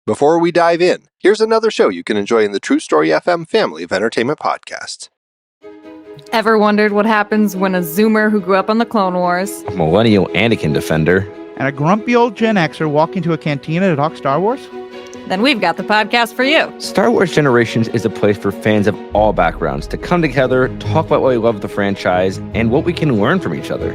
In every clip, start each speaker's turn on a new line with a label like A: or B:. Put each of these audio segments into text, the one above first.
A: Before we dive in, here's another show you can enjoy in the True Story FM family of entertainment podcasts.
B: Ever wondered what happens when a Zoomer who grew up on the Clone Wars,
C: a millennial Anakin defender,
D: and a grumpy old Gen Xer walk into a cantina to talk Star Wars?
B: Then we've got the podcast for you.
C: Star Wars Generations is a place for fans of all backgrounds to come together, talk about why we love the franchise, and what we can learn from each other.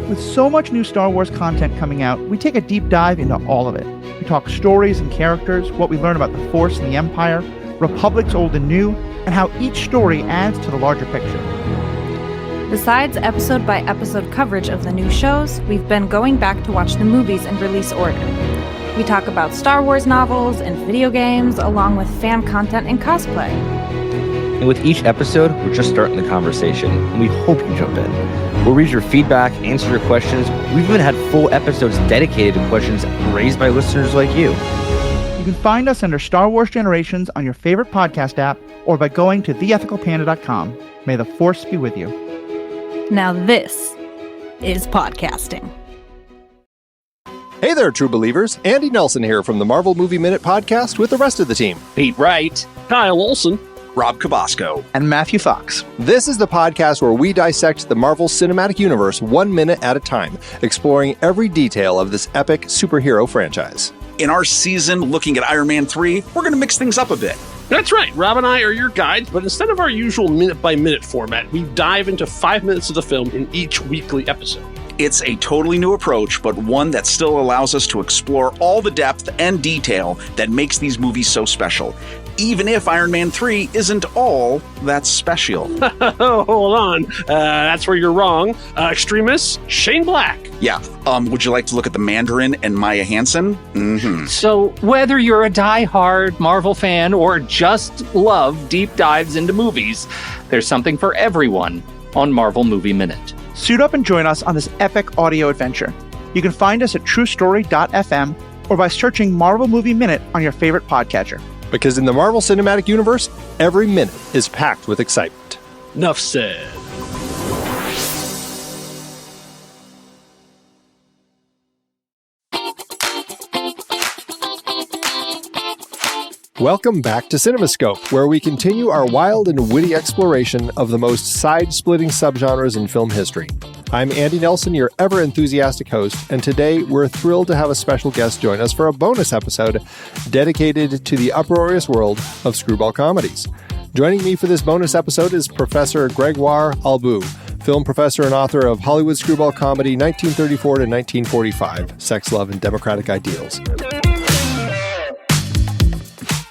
D: With so much new Star Wars content coming out, we take a deep dive into all of it. We talk stories and characters, what we learn about the Force and the Empire, republics old and new, and how each story adds to the larger picture.
B: Besides episode-by-episode coverage of the new shows, we've been going back to watch the movies in release order. We talk about Star Wars novels and video games, along with fan content and cosplay.
C: And with each episode, we're just starting the conversation, and we hope you jump in. We'll read your feedback, answer your questions. We've even had full episodes dedicated to questions raised by listeners like you.
D: You can find us under Star Wars Generations on your favorite podcast app, or by going to theethicalpanda.com. May the Force be with you.
B: Now this is podcasting.
A: Hey there, true believers. Andy Nelson here from the Marvel Movie Minute podcast with the rest of the team.
E: Pete Wright, Kyle Olson,
F: Rob Cabasco,
D: And Matthew Fox.
A: This is the podcast where we dissect the Marvel Cinematic Universe 1 minute at a time, exploring every detail of this epic superhero franchise.
F: In our season looking at Iron Man 3, we're going to mix things up a bit.
E: That's right, Rob and I are your guides, but instead of our usual minute-by-minute format, we dive into 5 minutes of the film in each weekly episode.
F: It's a totally new approach, but one that still allows us to explore all the depth and detail that makes these movies so special, even if Iron Man 3 isn't all that special.
E: Hold on, that's where you're wrong. Extremist, Shane Black.
F: Yeah, would you like to look at the Mandarin and Maya Hansen? Mm-hmm.
G: So whether you're a die-hard Marvel fan or just love deep dives into movies, there's something for everyone on Marvel Movie Minute.
D: Suit up and join us on this epic audio adventure. You can find us at truestory.fm or by searching Marvel Movie Minute on your favorite podcatcher.
A: Because in the Marvel Cinematic Universe, every minute is packed with excitement.
E: Enough said.
A: Welcome back to CinemaScope, where we continue our wild and witty exploration of the most side-splitting subgenres in film history. I'm Andy Nelson, your ever-enthusiastic host, and today we're thrilled to have a special guest join us for a bonus episode dedicated to the uproarious world of screwball comedies. Joining me for this bonus episode is Professor Grégoire Halbout, film professor and author of Hollywood Screwball Comedy 1934 to 1945, Sex, Love, and Democratic Ideals.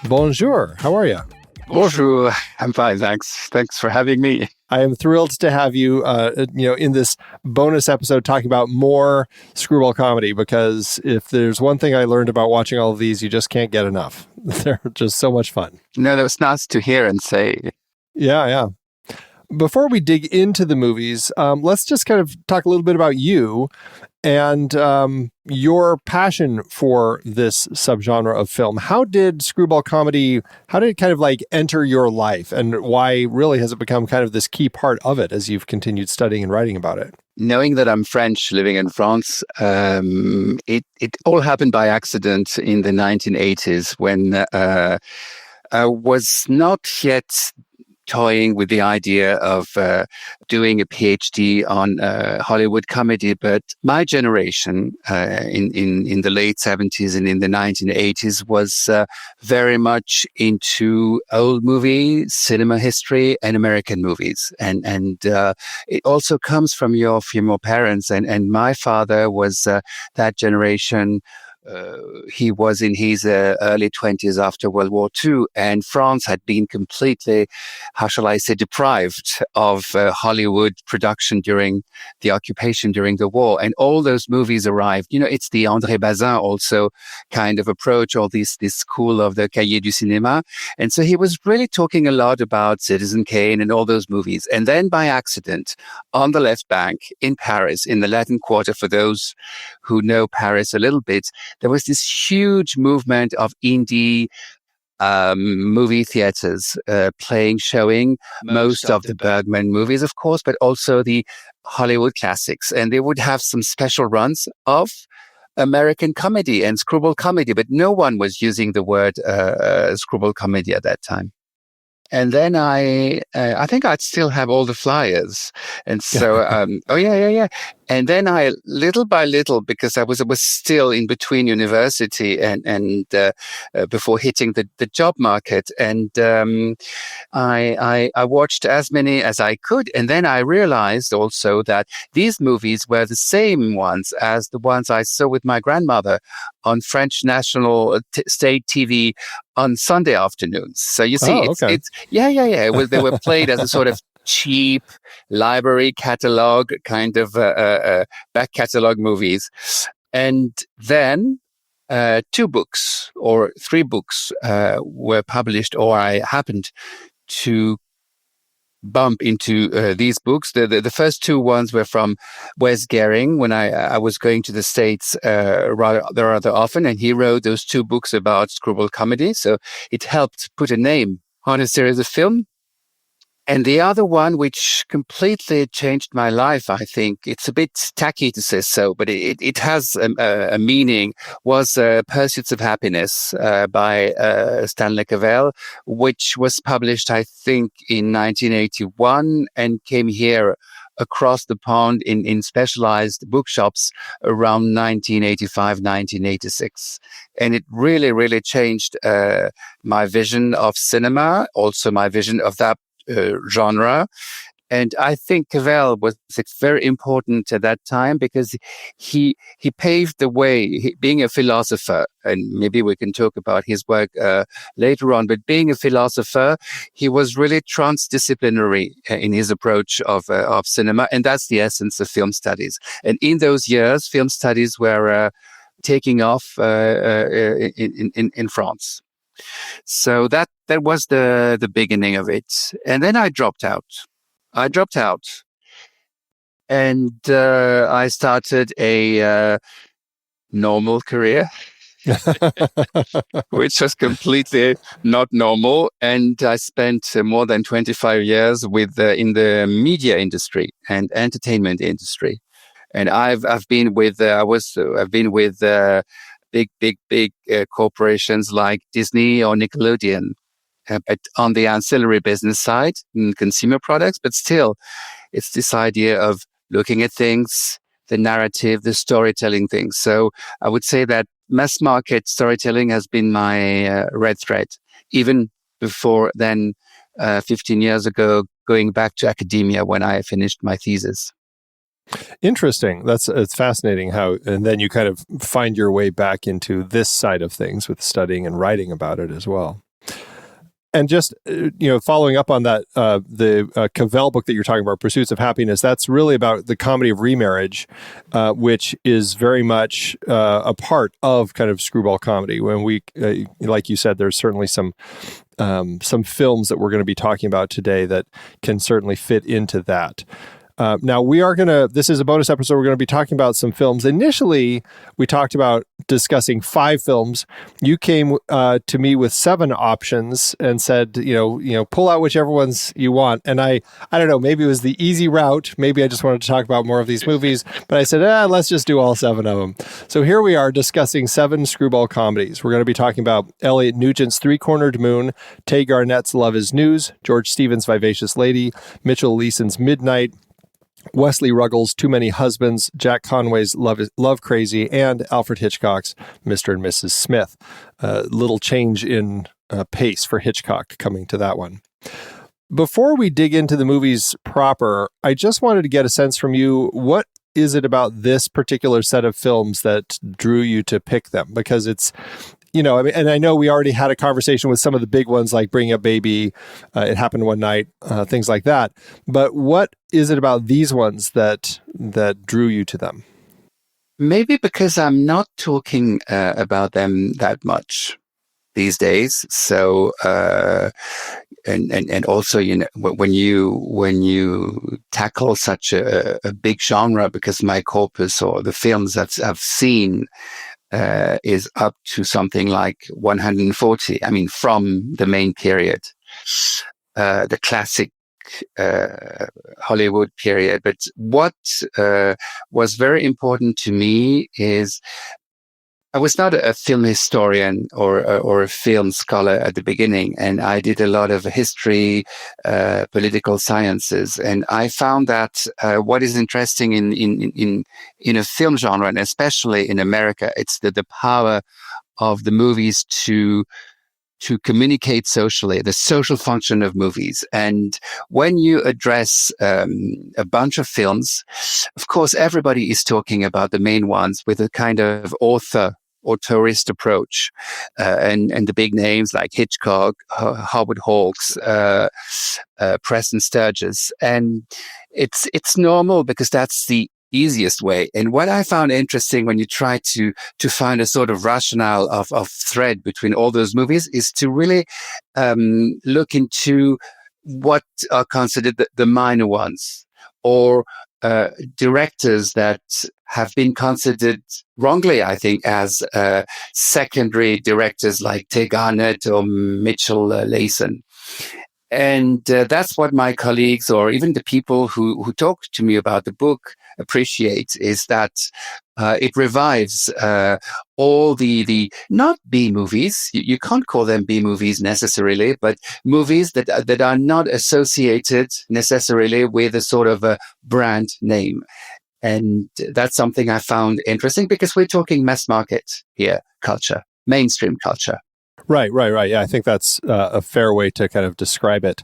A: Bonjour, how are you?
H: Bonjour, I'm fine, thanks. Thanks for having me.
A: I am thrilled to have you, in this bonus episode talking about more screwball comedy, because if there's one thing I learned about watching all of these, you just can't get enough. They're just so much fun.
H: No, that was nice to hear and say.
A: Yeah. Before we dig into the movies, let's just kind of talk a little bit about you and your passion for this subgenre of film. How did screwball comedy, how did it kind of like enter your life, and why really has it become kind of this key part of it as you've continued studying and writing about it?
H: Knowing that I'm French living in France, it all happened by accident in the 1980s when I was not yet toying with the idea of doing a PhD on Hollywood comedy, but my generation in the late 70s and in the 1980s was very much into old movie, cinema history, and American movies, and it also comes from your parents, and my father was that generation. He was in his early 20s after World War II, and France had been completely, how shall I say, deprived of Hollywood production during the occupation, during the war. And all those movies arrived. You know, it's the André Bazin also kind of approach, or this school of the Cahiers du Cinéma. And so he was really talking a lot about Citizen Kane and all those movies. And then by accident, on the left bank in Paris, in the Latin Quarter, for those who know Paris a little bit, there was this huge movement of indie movie theaters showing most of the Bergman movies, of course, but also the Hollywood classics. And they would have some special runs of American comedy and screwball comedy, but no one was using the word screwball comedy at that time. And then I think I'd still have all the flyers. And so, yeah. And then I, little by little, because I was still in between university and before hitting the job market. And I watched as many as I could. And then I realized also that these movies were the same ones as the ones I saw with my grandmother on French national state TV on Sunday afternoons. So you see, it's they were played as a sort of cheap library catalog kind of back catalog movies. And then 2 books or 3 books were published, or I happened to bump into these books. The first 2 ones were from Wes Gehring when I was going to the States rather often, and he wrote those 2 books about screwball comedy. So it helped put a name on a series of film. And the other one, which completely changed my life, I think, it's a bit tacky to say so, but it has a meaning, was Pursuits of Happiness by Stanley Cavell, which was published, I think, in 1981 and came here across the pond in specialized bookshops around 1985, 1986. And it really, really changed my vision of cinema, also my vision of that genre. And I think Cavell was very important at that time because he paved the way, being a philosopher, and maybe we can talk about his work later on, but being a philosopher, he was really transdisciplinary in his approach of cinema, and that's the essence of film studies. And in those years, film studies were taking off in France. So that was the beginning of it. And then I dropped out. And I started a normal career, which was completely not normal. And I spent more than 25 years in the media industry and entertainment industry. And I've been with big corporations like Disney or Nickelodeon, but on the ancillary business side, in consumer products. But still, it's this idea of looking at things, the narrative, the storytelling things. So I would say that mass market storytelling has been my red thread, even before then, 15 years ago, going back to academia when I finished my thesis.
A: Interesting. It's fascinating how, and then you kind of find your way back into this side of things with studying and writing about it as well. And just, following up on that, the Cavell book that you're talking about, Pursuits of Happiness, that's really about the comedy of remarriage, which is very much a part of kind of screwball comedy. When we, like you said, there's certainly some films that we're going to be talking about today that can certainly fit into that. Now this is a bonus episode. We're going to be talking about some films. Initially, we talked about discussing 5 films. You came to me with 7 options and said, pull out whichever ones you want. And I don't know, maybe it was the easy route. Maybe I just wanted to talk about more of these movies, but I said, let's just do all 7 of them. So here we are discussing 7 screwball comedies. We're going to be talking about Elliott Nugent's Three-Cornered Moon, Tay Garnett's Love is News, George Stevens' Vivacious Lady, Mitchell Leison's Midnight, Wesley Ruggles' Too Many Husbands, Jack Conway's Love Crazy, and Alfred Hitchcock's Mr. and Mrs. Smith. Little change in pace for Hitchcock coming to that one. Before we dig into the movies proper, I just wanted to get a sense from you, what is it about this particular set of films that drew you to pick them? Because it's, and I know we already had a conversation with some of the big ones like Bring Up Baby, It Happened One Night, things like that. But what is it about these ones that drew you to them?
H: Maybe because I'm not talking about them that much these days. So, and also, when you tackle such a big genre, because my corpus or the films that I've seen is up to something like 140. I mean, from the main period, the classic Hollywood period. But what was very important to me is I was not a film historian or a film scholar at the beginning, and I did a lot of history, political sciences, and I found that what is interesting in a film genre, and especially in America, it's the power of the movies to communicate socially, the social function of movies. And when you address a bunch of films, of course, everybody is talking about the main ones with a kind of author or tourist approach, and the big names like Hitchcock, Howard Hawks, Preston Sturges. And it's normal because that's the easiest way. And what I found interesting when you try to find a sort of rationale of thread between all those movies is to really look into what are considered the minor ones, or directors that have been considered wrongly, I think, as secondary directors like Garnett or Mitchell Leisen. And that's what my colleagues, or even the people who talk to me about the book, appreciate, is that it revives all the not B movies. You can't call them B movies necessarily, but movies that are not associated necessarily with a sort of a brand name. And that's something I found interesting, because we're talking mass market here, culture, mainstream culture.
A: Right. Yeah, I think that's a fair way to kind of describe it.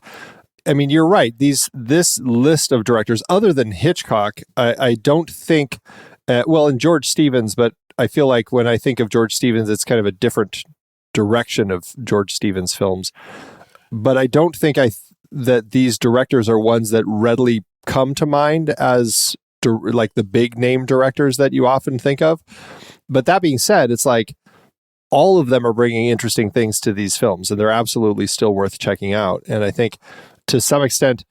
A: I mean, you're right. This list of directors, other than Hitchcock, I don't think, and George Stevens, but I feel like when I think of George Stevens, it's kind of a different direction of George Stevens films. But I don't think that these directors are ones that readily come to mind as like the big name directors that you often think of. But that being said, it's like, all of them are bringing interesting things to these films, and they're absolutely still worth checking out. And I think to some extent,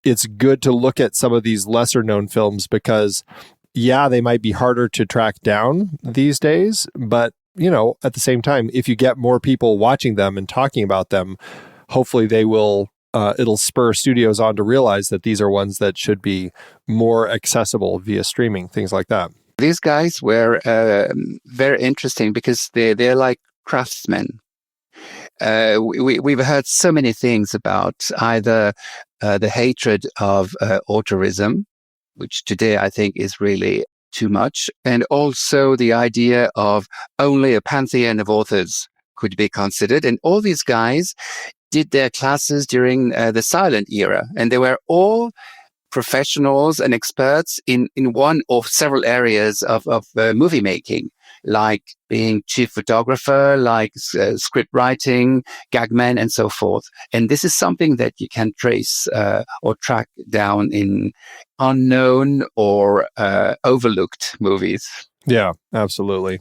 A: it's good to look at some of these lesser known films because, yeah, they might be harder to track down these days, but, at the same time, if you get more people watching them and talking about them, hopefully they will, it'll spur studios on to realize that these are ones that should be more accessible via streaming, things like that.
H: These guys were very interesting because they're like craftsmen. We've heard so many things about either the hatred of auteurism, which today I think is really too much, and also the idea of only a pantheon of authors could be considered. And all these guys did their classes during the silent era, and they were all professionals and experts in one or several areas of movie making, like being chief photographer, like script writing, gagman, and so forth. And this is something that you can trace or track down in unknown or overlooked movies.
A: Yeah, absolutely.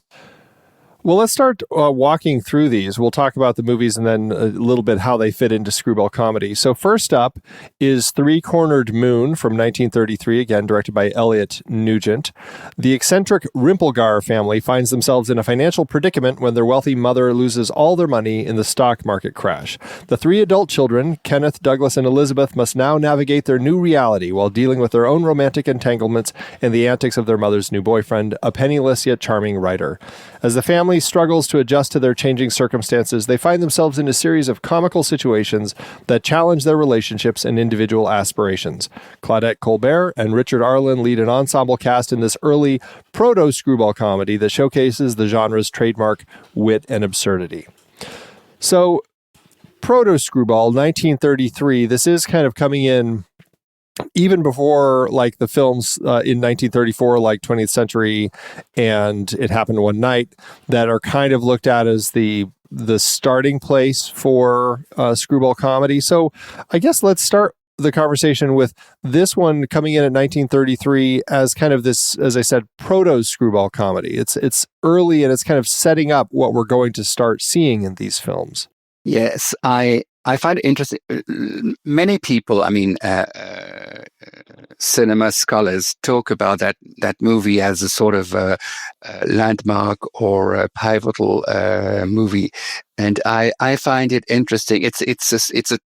A: Well, let's start walking through these. We'll talk about the movies and then a little bit how they fit into screwball comedy. So first up is Three-Cornered Moon from 1933, again directed by Elliott Nugent. The eccentric Rimplegar family finds themselves in a financial predicament when their wealthy mother loses all their money in the stock market crash. The three adult children, Kenneth, Douglas, and Elizabeth, must now navigate their new reality while dealing with their own romantic entanglements and the antics of their mother's new boyfriend, a penniless yet charming writer. As the family struggles to adjust to their changing circumstances, they find themselves in a series of comical situations that challenge their relationships and individual aspirations. Claudette Colbert and Richard Arlen lead an ensemble cast in this early proto-screwball comedy that showcases the genre's trademark wit and absurdity. So, proto-screwball, 1933, this is kind of coming in even before like the films in 1934, like 20th Century and It Happened One Night, that are kind of looked at as the starting place for screwball comedy. So I guess let's start the conversation with this one coming in at 1933 as kind of this, as I said, proto screwball comedy. It's early and it's kind of setting up what we're going to start seeing in these films.
H: Yes, I find it interesting. Many people, cinema scholars, talk about that movie as a sort of a landmark or a pivotal movie, and I find it interesting. It's a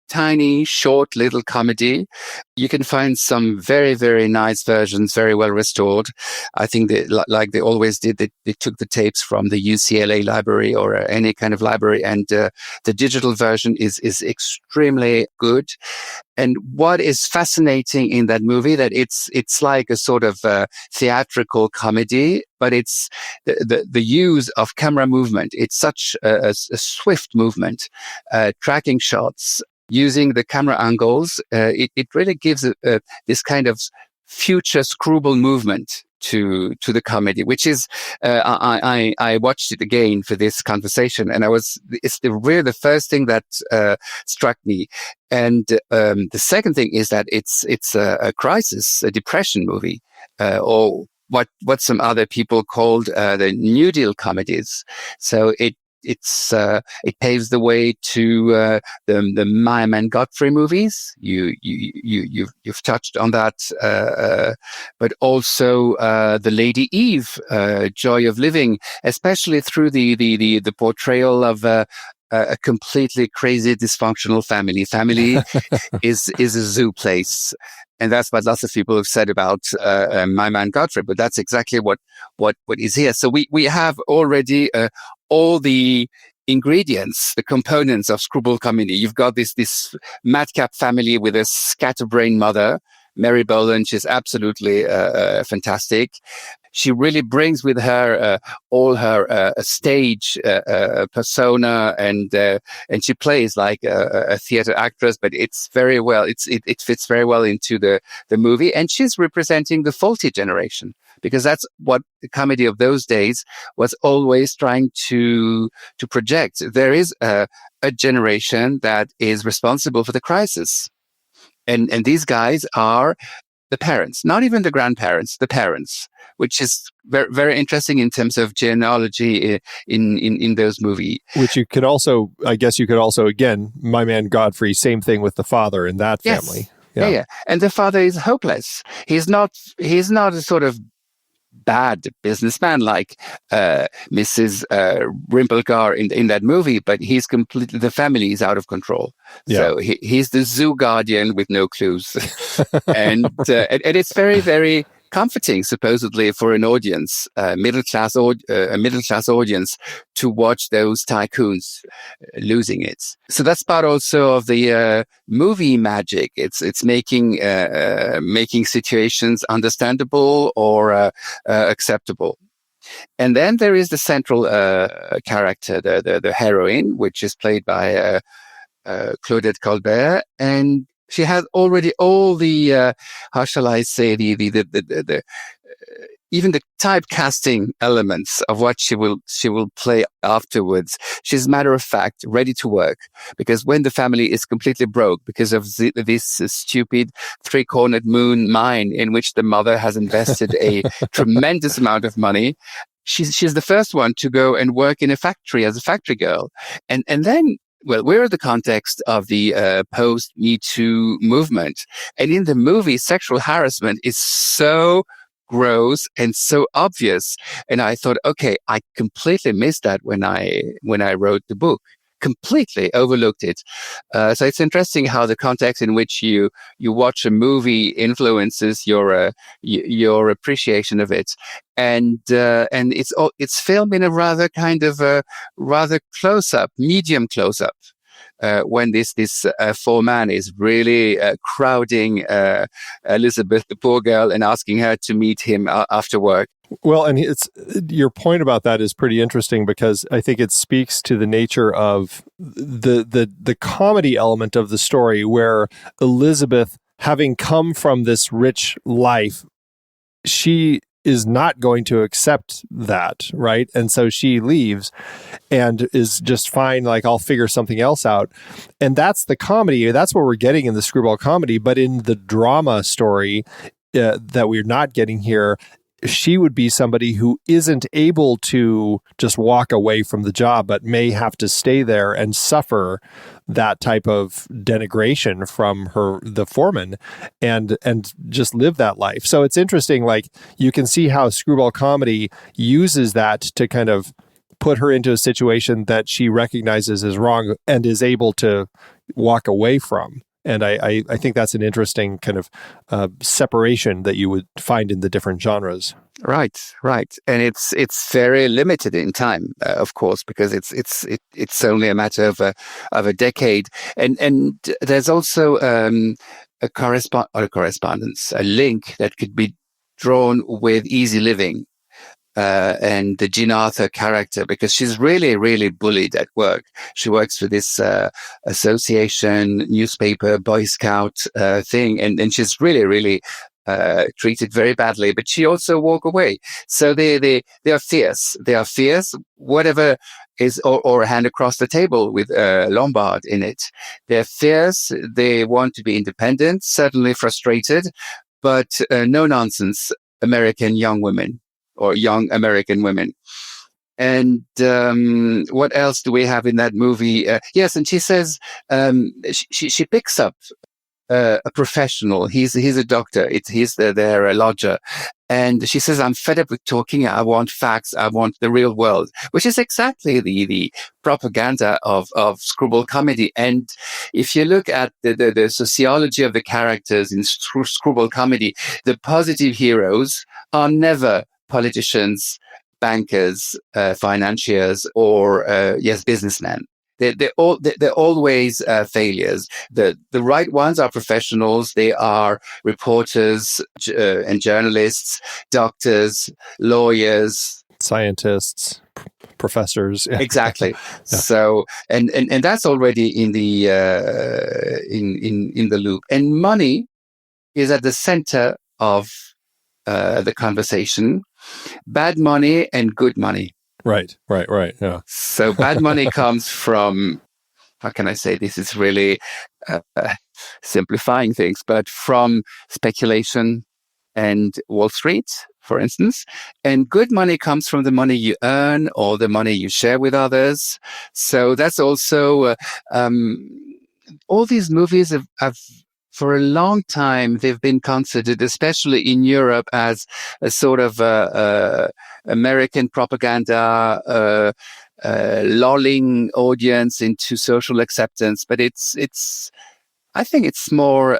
H: tiny, short little comedy. You can find some very, very nice versions, very well restored. I think that, like they always did, they took the tapes from the UCLA library or any kind of library, and the digital version is extremely good. And what is fascinating in that movie, that it's like a sort of theatrical comedy, but it's the use of camera movement. It's such a swift movement, tracking shots, using the camera angles. It really gives this kind of future screwball movement to the comedy, which is I watched it again for this conversation, and it's really the first thing that struck me. And the second thing is that it's a crisis, a depression movie, or what some other people called the New Deal comedies. So it paves the way to the Mayhem and Godfrey movies. You've touched on that, but also the Lady Eve, Joy of Living, especially through the portrayal of a completely crazy, dysfunctional family. Family is a zoo place. And that's what lots of people have said about My Man Godfrey, but that's exactly what is here. So we have already all the ingredients, the components of screwball comedy. You've got this madcap family with a scatterbrain mother, Mary Boland. She's absolutely fantastic. She really brings with her all her stage persona, and she plays like a theater actress, but it's very well. It fits very well into the movie, and she's representing the faulty generation, because that's what the comedy of those days was always trying to project. There is a generation that is responsible for the crisis, and these guys are the parents, not even the grandparents, the parents, which is very, very interesting in terms of genealogy in those movies.
A: Which you could also, again, My Man Godfrey, same thing with the father in that family.
H: Yes. Yeah. And the father is hopeless. He's not a sort of bad businessman like Mrs. Rimpelgar in that movie, but he's completely, the family is out of control. Yeah. So he's the zoo guardian with no clues. and it's very, very comforting, supposedly, for an audience, a middle class audience, to watch those tycoons losing it. So that's part also of the movie magic. It's making situations understandable or acceptable. And then there is the central character, the heroine, which is played by Claudette Colbert, and she has already all the how shall I say, the even the typecasting elements of what she will play afterwards. She's matter of fact, ready to work, because when the family is completely broke because of this stupid three-cornered moon mine in which the mother has invested a tremendous amount of money, she's the first one to go and work in a factory as a factory girl, and then. Well, we're in the context of the post-Me Too movement. And in the movie, sexual harassment is so gross and so obvious. And I thought, okay, I completely missed that when I wrote the book. Completely overlooked it. So it's interesting how the context in which you watch a movie influences your appreciation of it, and it's filmed in a rather kind of rather medium close up. When this foreman is really crowding Elizabeth, the poor girl, and asking her to meet him after work.
A: Well, and your point about that is pretty interesting, because I think it speaks to the nature of the comedy element of the story, where Elizabeth, having come from this rich life, she is not going to accept that, right? And so she leaves and is just fine, like, I'll figure something else out. And that's the comedy. That's what we're getting in the screwball comedy. But in the drama story that we're not getting here, she would be somebody who isn't able to just walk away from the job, but may have to stay there and suffer that type of denigration from the foreman, and just live that life. So it's interesting, like, you can see how screwball comedy uses that to kind of put her into a situation that she recognizes as wrong and is able to walk away from. And I think that's an interesting kind of separation that you would find in the different genres.
H: Right. And it's very limited in time, of course, because it's only a matter of a decade. And there's also a correspondence, a link that could be drawn with Easy Living. And the Jean Arthur character, because she's really, really bullied at work. She works for this association, newspaper, Boy Scout thing, and she's really, really treated very badly. But she also walk away. So they are fierce. They are fierce. Whatever is or a hand across the table with Lombard in it. They're fierce. They want to be independent. Certainly frustrated, but no nonsense. American young women. Or young American women. And what else do we have in that movie? Yes, and she says she picks up a professional. He's a doctor. He's their lodger. And she says, I'm fed up with talking. I want facts. I want the real world, which is exactly the propaganda of screwball comedy. And if you look at the sociology of the characters in screwball comedy, the positive heroes are never politicians, bankers, financiers, or businessmen. They're always failures. The right ones are professionals. They are reporters and journalists, doctors, lawyers,
A: scientists, professors.
H: Exactly. Yeah. So and that's already in the in the loop. And money is at the center of the conversation. Bad money and good money.
A: Right. Yeah.
H: So bad money comes from, how can I say, this is really simplifying things, but from speculation and Wall Street, for instance. And good money comes from the money you earn or the money you share with others. So that's also, all these movies have for a long time, they've been considered, especially in Europe, as a sort of American propaganda, lulling audience into social acceptance. But I think it's more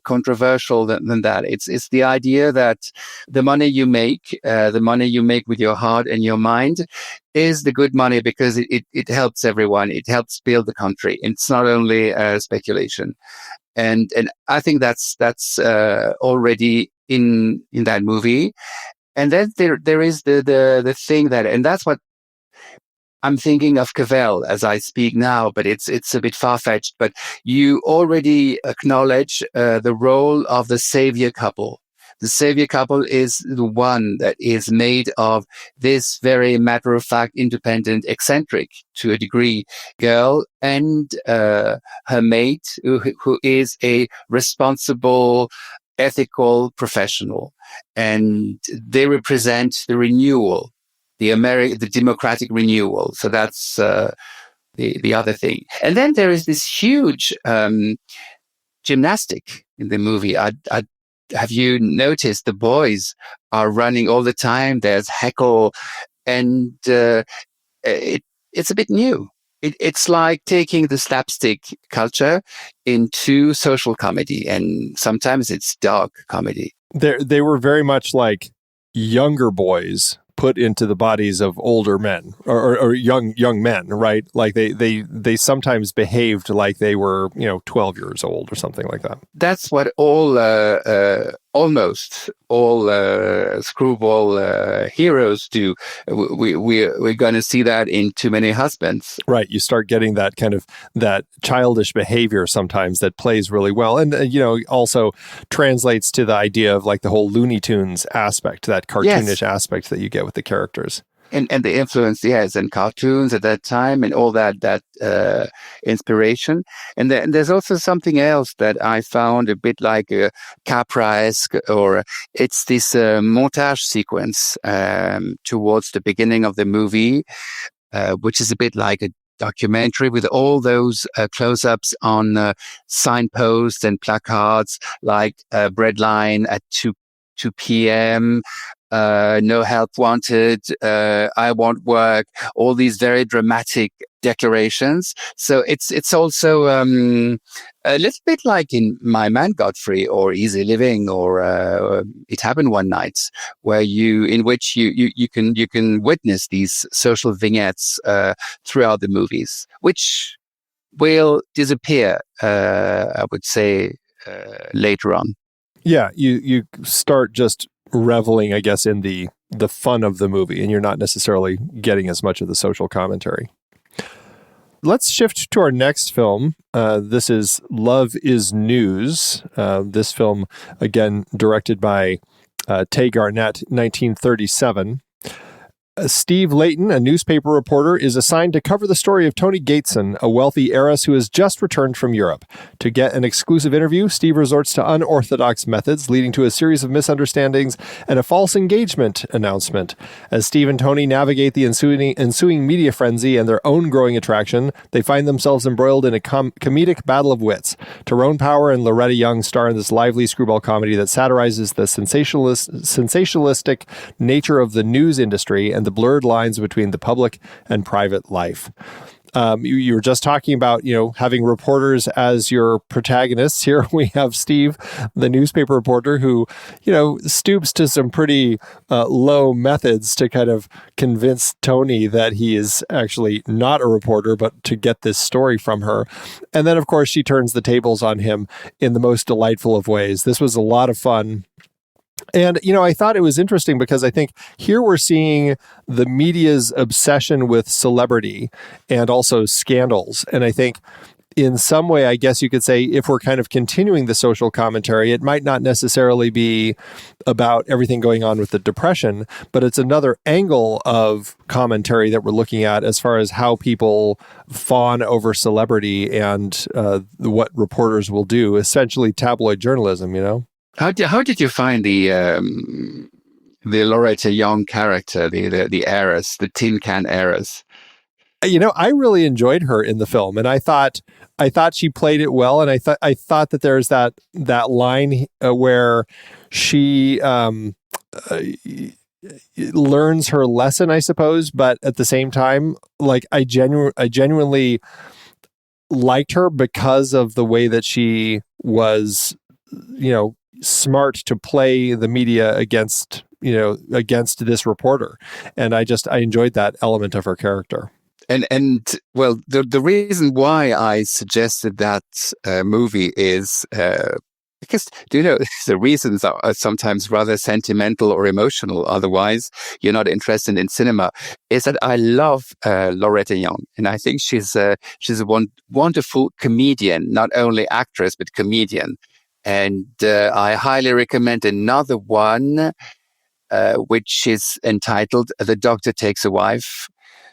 H: controversial than that. It's the idea that the money you make with your heart and your mind, is the good money because it helps everyone. It helps build the country. It's not only speculation. And I think that's already in that movie. And then there is the thing that, and that's what I'm thinking of Cavell as I speak now, but it's a bit far-fetched, but you already acknowledge the role of the savior couple. The savior couple is the one that is made of this very matter-of-fact, independent, eccentric, to a degree, girl and her mate, who is a responsible, ethical professional. And they represent the renewal, the democratic renewal. So that's the other thing. And then there is this huge gymnastic in the movie. Have you noticed the boys are running all the time? There's heckle, and it's a bit new. It's like taking the slapstick culture into social comedy, and sometimes it's dark comedy.
A: They were very much like younger boys put into the bodies of older men or young men, right? Like they sometimes behaved like they were 12 years old or something like that.
H: That's what almost all screwball heroes do. We're going to see that in Too Many Husbands.
A: Right. You start getting that kind of that childish behavior sometimes that plays really well. And, also translates to the idea of like the whole Looney Tunes aspect, that cartoonish aspect that you get with the characters.
H: And the influence, yes, and cartoons at that time and all that inspiration. And there's also something else that I found a bit like a Capra-esque, or it's this montage sequence towards the beginning of the movie, which is a bit like a documentary with all those close-ups on signposts and placards like breadline at 2 p.m., no help wanted, I won't work, all these very dramatic declarations. So it's also a little bit like in My Man Godfrey or Easy Living or It Happened One Night, in which you can witness these social vignettes throughout the movies, which will disappear, I would say, later on.
A: Yeah, you start just reveling, I guess, in the fun of the movie, and you're not necessarily getting as much of the social commentary. Let's shift to our next film. This is Love is News. This film, again, directed by Tay Garnett, 1937. Steve Layton, a newspaper reporter, is assigned to cover the story of Toni Gateson, a wealthy heiress who has just returned from Europe. To get an exclusive interview, Steve resorts to unorthodox methods, leading to a series of misunderstandings and a false engagement announcement. As Steve and Toni navigate the ensuing media frenzy and their own growing attraction, they find themselves embroiled in a comedic battle of wits. Tyrone Power and Loretta Young star in this lively screwball comedy that satirizes the sensationalistic nature of the news industry and the blurred lines between the public and private life. You were just talking about, having reporters as your protagonists. Here we have Steve, the newspaper reporter, who, stoops to some pretty low methods to kind of convince Toni that he is actually not a reporter, but to get this story from her. And then, of course, she turns the tables on him in the most delightful of ways. This was a lot of fun. And, I thought it was interesting because I think here we're seeing the media's obsession with celebrity and also scandals. And I think in some way, I guess you could say, if we're kind of continuing the social commentary, it might not necessarily be about everything going on with the Depression, but it's another angle of commentary that we're looking at as far as how people fawn over celebrity and what reporters will do, essentially tabloid journalism,
H: How did you find the Loretta Young character, the heiress, the tin can heiress?
A: I really enjoyed her in the film, and I thought she played it well, and I thought that there's that line where she learns her lesson, I suppose, but at the same time, like I genuinely liked her because of the way that she was, smart to play the media against this reporter. And I enjoyed that element of her character.
H: And well, the reason why I suggested that movie is because, the reasons are sometimes rather sentimental or emotional. Otherwise, you're not interested in cinema. Is that I love Loretta Young, and I think she's a wonderful comedian, not only actress but comedian. And I highly recommend another one, which is entitled The Doctor Takes a Wife,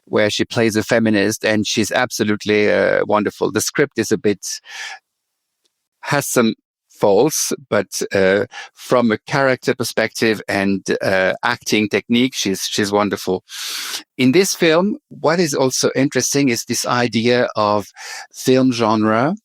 H: where she plays a feminist, and she's absolutely wonderful. The script is has some faults, but from a character perspective and acting technique, she's wonderful. In this film, what is also interesting is this idea of film genre.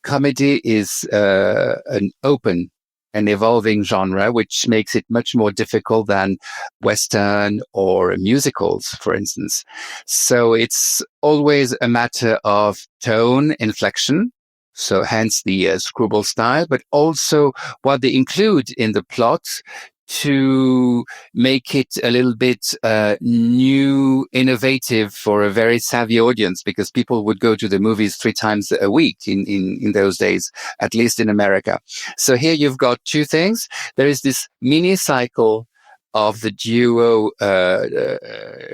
H: Comedy is an open and evolving genre, which makes it much more difficult than Western or musicals, for instance. So it's always a matter of tone, inflection, so hence the screwball style, but also what they include in the plot to make it a little bit new, innovative for a very savvy audience, because people would go to the movies 3 times a week in those days, at least in America. So here you've got two things. There is this mini cycle of the duo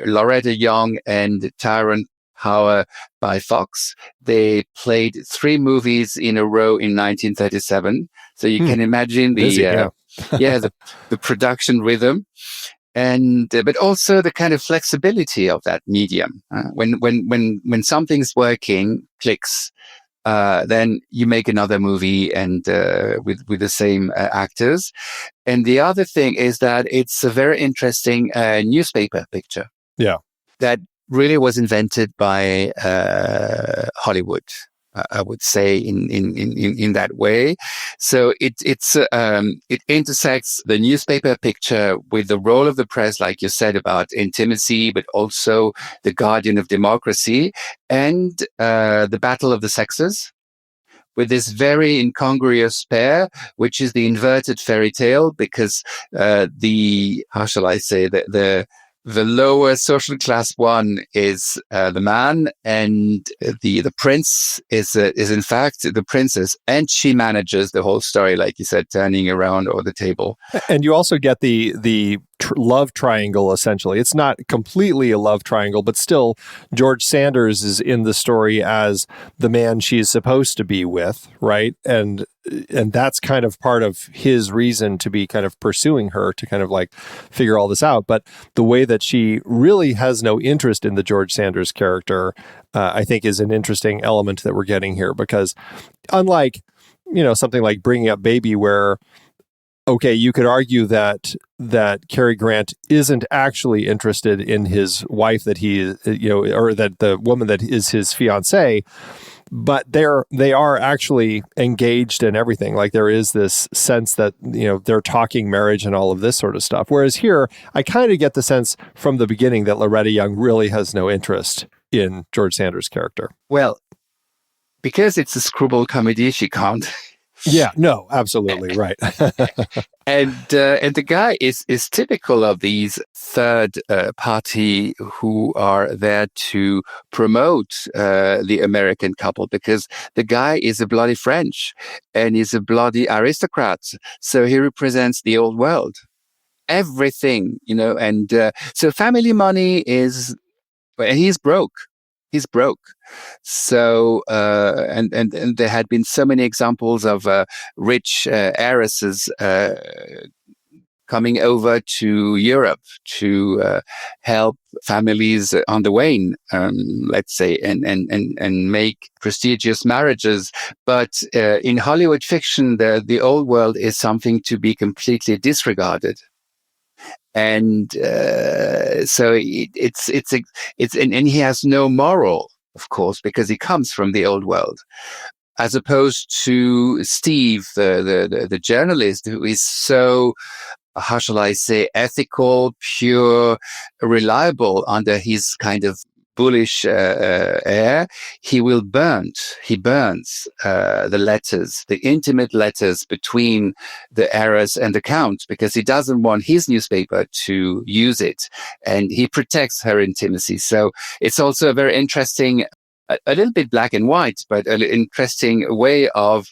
H: Loretta Young and Tyrone Power by Fox. They played 3 movies in a row in 1937. So you can imagine the production rhythm, and but also the kind of flexibility of that medium. When something's working, clicks, then you make another movie and with the same actors. And the other thing is that it's a very interesting newspaper picture.
A: Yeah,
H: that really was invented by Hollywood. I would say in that way. So it intersects the newspaper picture with the role of the press, like you said, about intimacy, but also the guardian of democracy, and the battle of the sexes, with this very incongruous pair, which is the inverted fairy tale, because how shall I say, the lower social class one is the man, and the prince is in fact the princess, and she manages the whole story, like you said, turning around all the table.
A: And you also get the love triangle, essentially. It's not completely a love triangle, but still George Sanders is in the story as the man she's supposed to be with, right? And that's kind of part of his reason to be kind of pursuing her, to kind of like figure all this out. But the way that she really has no interest in the George Sanders character, I think is an interesting element that we're getting here, because unlike, something like Bringing Up Baby, where okay, you could argue that Cary Grant isn't actually interested in his wife, that he, or that the woman that is his fiancée, but they are actually engaged in everything. Like there is this sense that, they're talking marriage and all of this sort of stuff. Whereas here, I kind of get the sense from the beginning that Loretta Young really has no interest in George Sanders' character.
H: Well, because it's a screwball comedy, she can't.
A: Yeah, no, absolutely right.
H: And the guy is typical of these third party who are there to promote the American couple, because the guy is a bloody French and he's a bloody aristocrat. So he represents the old world, everything, and so family money is, and he's broke. He's broke. So, and there had been so many examples of rich heiresses coming over to Europe to help families on the wane, let's say, and make prestigious marriages. But in Hollywood fiction, the old world is something to be completely disregarded. And so it's and he has no moral, of course, because he comes from the old world, as opposed to Steve, the journalist, who is so, how shall I say, ethical, pure, reliable under his kind of bullish air. He burns the letters, the intimate letters between the heiress and the count, because he doesn't want his newspaper to use it, and he protects her intimacy. So it's also a very interesting, a little bit black and white, but an interesting way of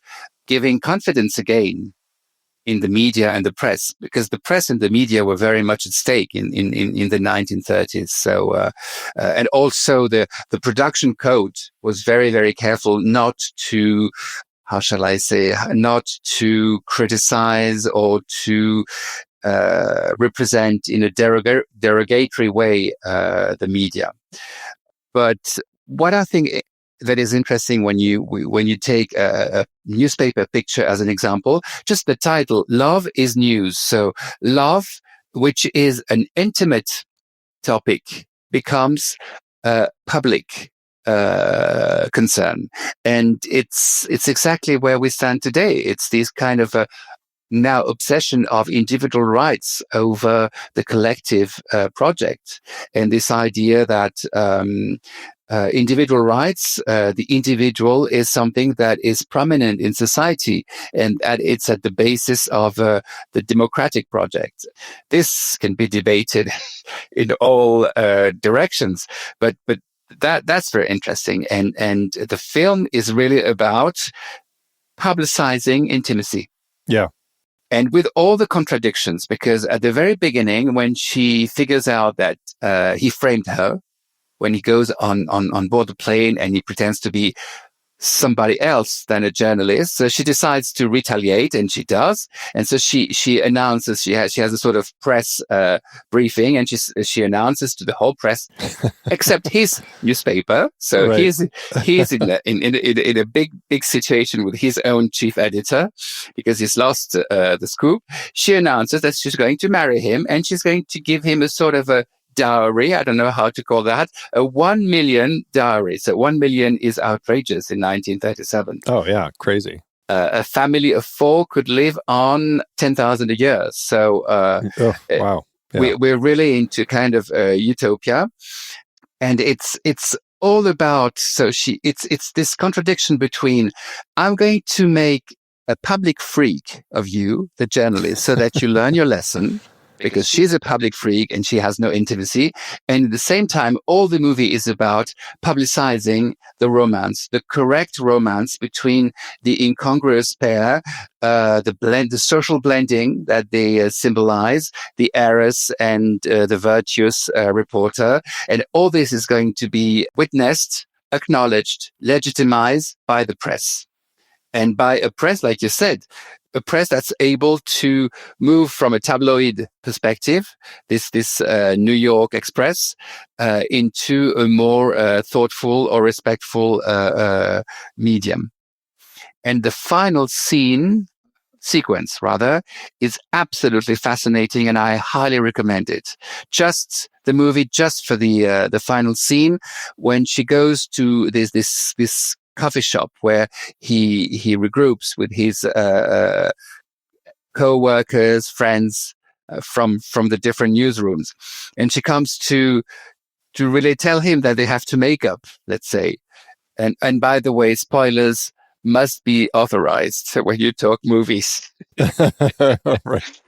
H: giving confidence again in the media and the press, because the press and the media were very much at stake in the 1930s. So, and also the production code was very, very careful not to, how shall I say, not to criticize or to represent in a derogatory way the media. But what I think that is interesting when you take a newspaper picture as an example, just the title, Love is News. So love, which is an intimate topic, becomes a public concern. And it's exactly where we stand today. It's this kind of a now obsession of individual rights over the collective project, and this idea that individual rights, the individual is something that is prominent in society, and that it's at the basis of the democratic project. This can be debated in all directions, but that's very interesting. And the film is really about publicizing intimacy.
A: Yeah.
H: And with all the contradictions, because at the very beginning, when she figures out that he framed her, when he goes on board the plane and he pretends to be somebody else than a journalist, so she decides to retaliate, and she does. And so she announces, she has a sort of press briefing, and she announces to the whole press, except his newspaper. So right. he's in a big situation with his own chief editor, because he's lost the scoop. She announces that she's going to marry him, and she's going to give him a sort of a dowry. I don't know how to call that. A 1 million dowry. So 1 million is outrageous in 1937.
A: Oh, yeah. Crazy.
H: A family of 4 could live on 10,000 a year. So
A: wow. Yeah.
H: we're really into kind of utopia. And it's all about, it's this contradiction between, I'm going to make a public freak of you, the journalist, so that you learn your lesson, because she's a public freak and she has no intimacy. And at the same time, all the movie is about publicizing the romance, the correct romance between the incongruous pair, the social blending that they symbolize, the heiress and the virtuous reporter. And all this is going to be witnessed, acknowledged, legitimized by the press. And by a press, like you said, a press that's able to move from a tabloid perspective, this New York Express, into a more thoughtful or respectful medium. And the final sequence is absolutely fascinating, and I highly recommend it. Just the movie, just for the final scene, when she goes to this coffee shop where he regroups with his co-workers, friends from the different newsrooms, and she comes to really tell him that they have to make up, let's say. And by the way, spoilers must be authorized when you talk movies.
A: Right.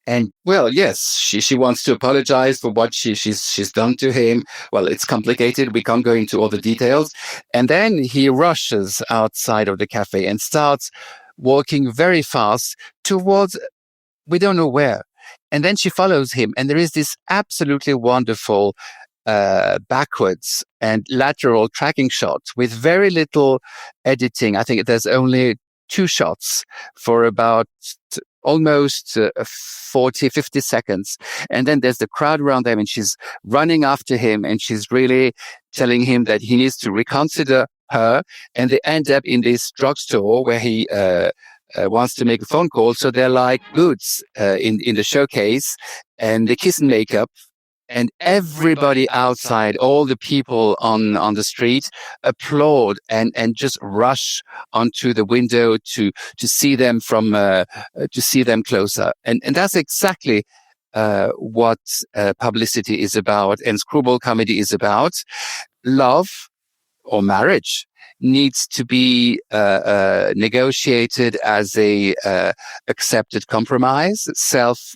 H: And well, yes, she wants to apologize for what she's done to him. Well, it's complicated. We can't go into all the details. And then he rushes outside of the cafe and starts walking very fast towards, we don't know where. And then she follows him. And there is this absolutely wonderful backwards and lateral tracking shot with very little editing. I think there's only 2 shots for about almost 40, 50 seconds. And then there's the crowd around them, and she's running after him, and she's really telling him that he needs to reconsider her. And they end up in this drugstore where he wants to make a phone call. So they're like goods in the showcase, and they kiss and make up. And everybody outside, all the people on the street, applaud and just rush onto the window to see them to see them closer. And that's exactly what publicity is about, and screwball comedy is about. Love or marriage needs to be negotiated as a accepted compromise,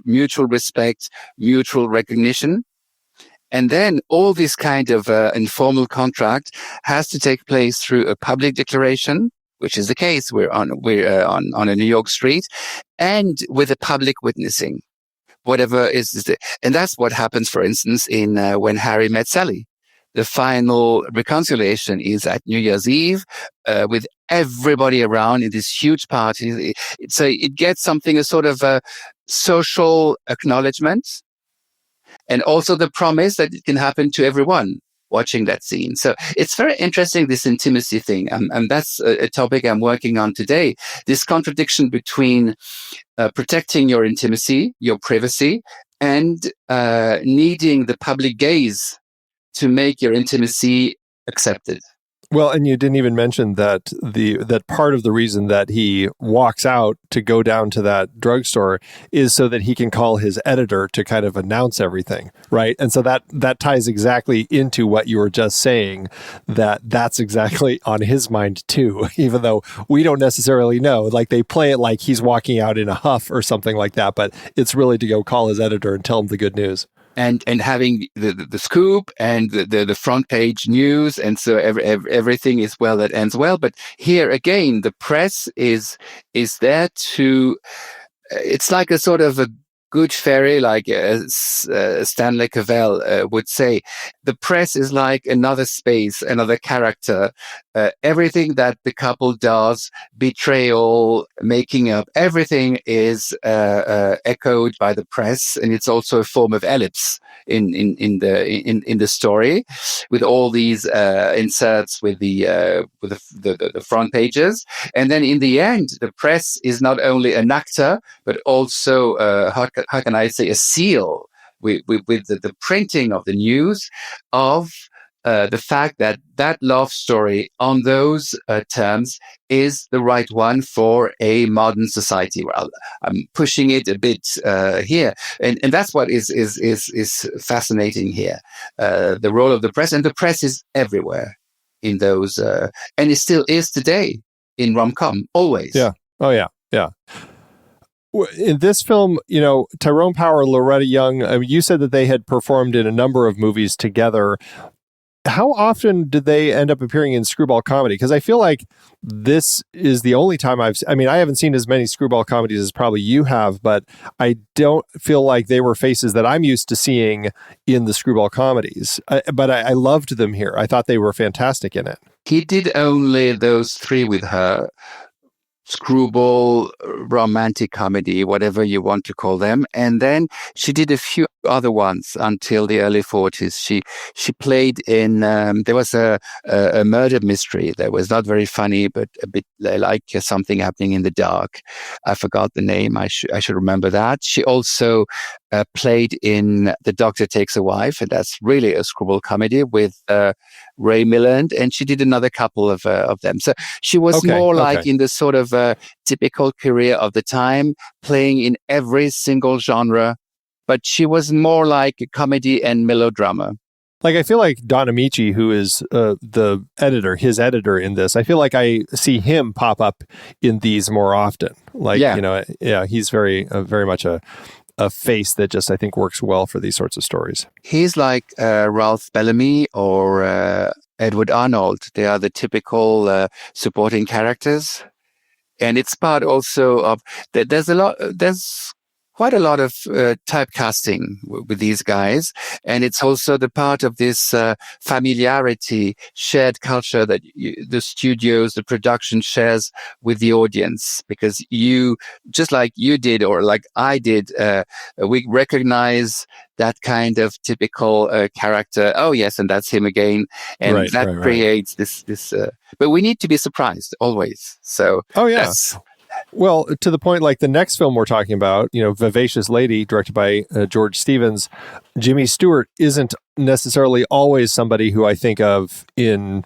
H: mutual respect, mutual recognition. And then all this kind of informal contract has to take place through a public declaration, which is the case. We're on a New York street, and with a public witnessing, whatever is. And that's what happens, for instance, in When Harry Met Sally. The final reconciliation is at New Year's Eve, with everybody around in this huge party. So it gets something, a sort of a social acknowledgement. And also the promise that it can happen to everyone watching that scene. So it's very interesting, this intimacy thing. And that's a topic I'm working on today. This contradiction between protecting your intimacy, your privacy, and needing the public gaze to make your intimacy accepted.
A: Well, and you didn't even mention that that part of the reason that he walks out to go down to that drugstore is so that he can call his editor to kind of announce everything, right? And so that ties exactly into what you were just saying, that's exactly on his mind too, even though we don't necessarily know. Like, they play it like he's walking out in a huff or something like that, but it's really to go call his editor and tell him the good news.
H: And having the scoop and the front page news, and so everything is well that ends well. But here again, the press is there to. It's like a sort of a good fairy, like Stanley Cavell would say. The press is like another space, another character. Everything that the couple does, betrayal, making up, everything is echoed by the press, and it's also a form of ellipse in the story, with all these inserts with the front pages. And then in the end, the press is not only an actor, but also how can I say, a seal with the printing of the news of the fact that love story on those terms is the right one for a modern society. Well, I'm pushing it a bit here, and that's what is fascinating here. The role of the press, and the press is everywhere in those, and it still is today in rom-com, always.
A: Yeah. Oh yeah. Yeah. In this film, Tyrone Power, Loretta Young, you said that they had performed in a number of movies together. How often did they end up appearing in screwball comedy? Because I feel like this is the only time I haven't seen as many screwball comedies as probably you have, but I don't feel like they were faces that I'm used to seeing in the screwball comedies. But I loved them here. I thought they were fantastic in it.
H: He did only those three with her. Screwball, romantic comedy, whatever you want to call them. And then she did a few other ones until the early 40s. She played in, there was a murder mystery that was not very funny, but a bit like Something Happening in the Dark. I forgot the name. I should remember that. She also played in The Doctor Takes a Wife, and that's really a screwball comedy with Ray Milland, and she did another couple of them. So she was more like in the sort of typical career of the time, playing in every single genre, but she was more like a comedy and melodrama.
A: Like, I feel like Don Amici, who is his editor in this, I feel like I see him pop up in these more often. Like, he's very much a face that just, I think, works well for these sorts of stories.
H: He's like Ralph Bellamy or Edward Arnold. They are the typical supporting characters. And it's part also of, there's quite a lot of typecasting with these guys. And it's also the part of this familiarity, shared culture that the studios, the production shares with the audience. Because you, just like you did, or like I did, we recognize that kind of typical character. Oh, yes, and that's him again. And that creates this. But we need to be surprised always. So,
A: well, to the point, like the next film we're talking about, Vivacious Lady, directed by George Stevens, Jimmy Stewart isn't necessarily always somebody who I think of in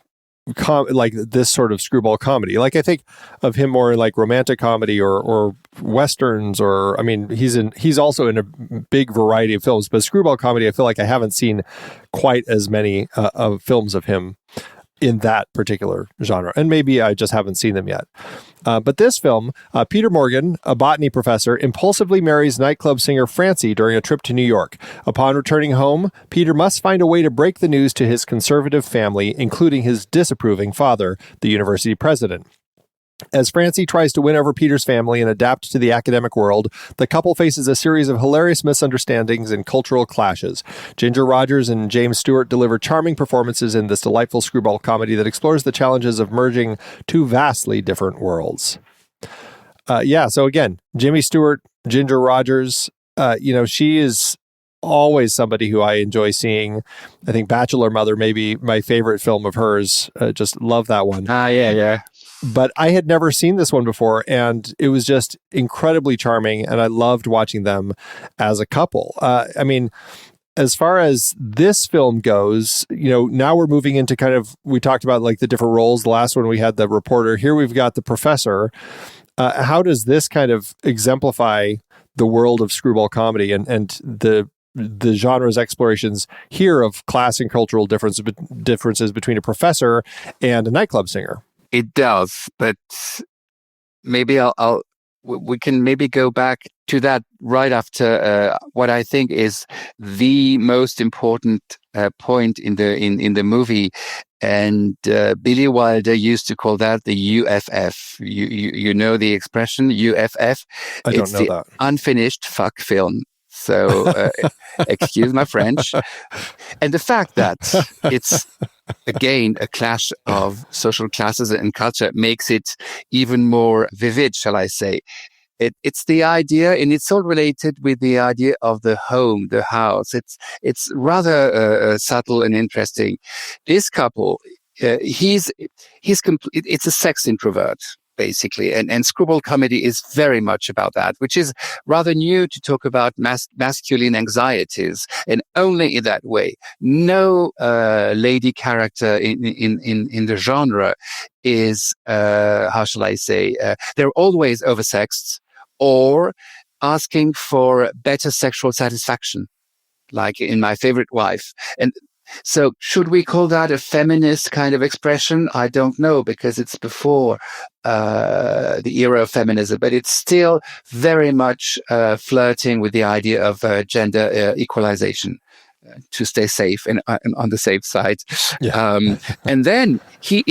A: like this sort of screwball comedy. Like, I think of him more in like romantic comedy or westerns, or, I mean, he's also in a big variety of films, but screwball comedy, I feel like I haven't seen quite as many of films of him in that particular genre. And maybe I just haven't seen them yet. But this film, Peter Morgan, a botany professor, impulsively marries nightclub singer Francie during a trip to New York. Upon returning home, Peter must find a way to break the news to his conservative family, including his disapproving father, the university president. As Francie tries to win over Peter's family and adapt to the academic world, the couple faces a series of hilarious misunderstandings and cultural clashes. Ginger Rogers and James Stewart deliver charming performances in this delightful screwball comedy that explores the challenges of merging two vastly different worlds. So again, Jimmy Stewart, Ginger Rogers, she is always somebody who I enjoy seeing. I think Bachelor Mother may be my favorite film of hers. Just love that one.
H: Yeah.
A: But I had never seen this one before, and it was just incredibly charming, and I loved watching them as a couple. I mean, as far as this film goes, now we're moving into kind of, we talked about like the different roles. The last one we had the reporter. Here we've got the professor. How does this kind of exemplify the world of screwball comedy and the genre's explorations here of class and cultural differences between a professor and a nightclub singer?
H: It does, but maybe we can maybe go back to that right after what I think is the most important point in the movie, and Billy Wilder used to call that the UFF. You know the expression UFF?
A: I don't know that.
H: Unfinished fuck film. So excuse my French. And the fact that it's, again, a clash of social classes and culture makes it even more vivid, shall I say. It's the idea, and it's all related with the idea of the home, the house. It's rather subtle and interesting. This couple, it's a sex introvert. basically. And screwball comedy is very much about that, which is rather new to talk about masculine anxieties, and only in that way. No lady character in the genre is, how shall I say, they're always oversexed or asking for better sexual satisfaction, like in My Favorite Wife. And so should we call that a feminist kind of expression? I don't know, because it's before the era of feminism, but it's still very much flirting with the idea of gender equalization to stay safe and on the safe side. Yeah. And then he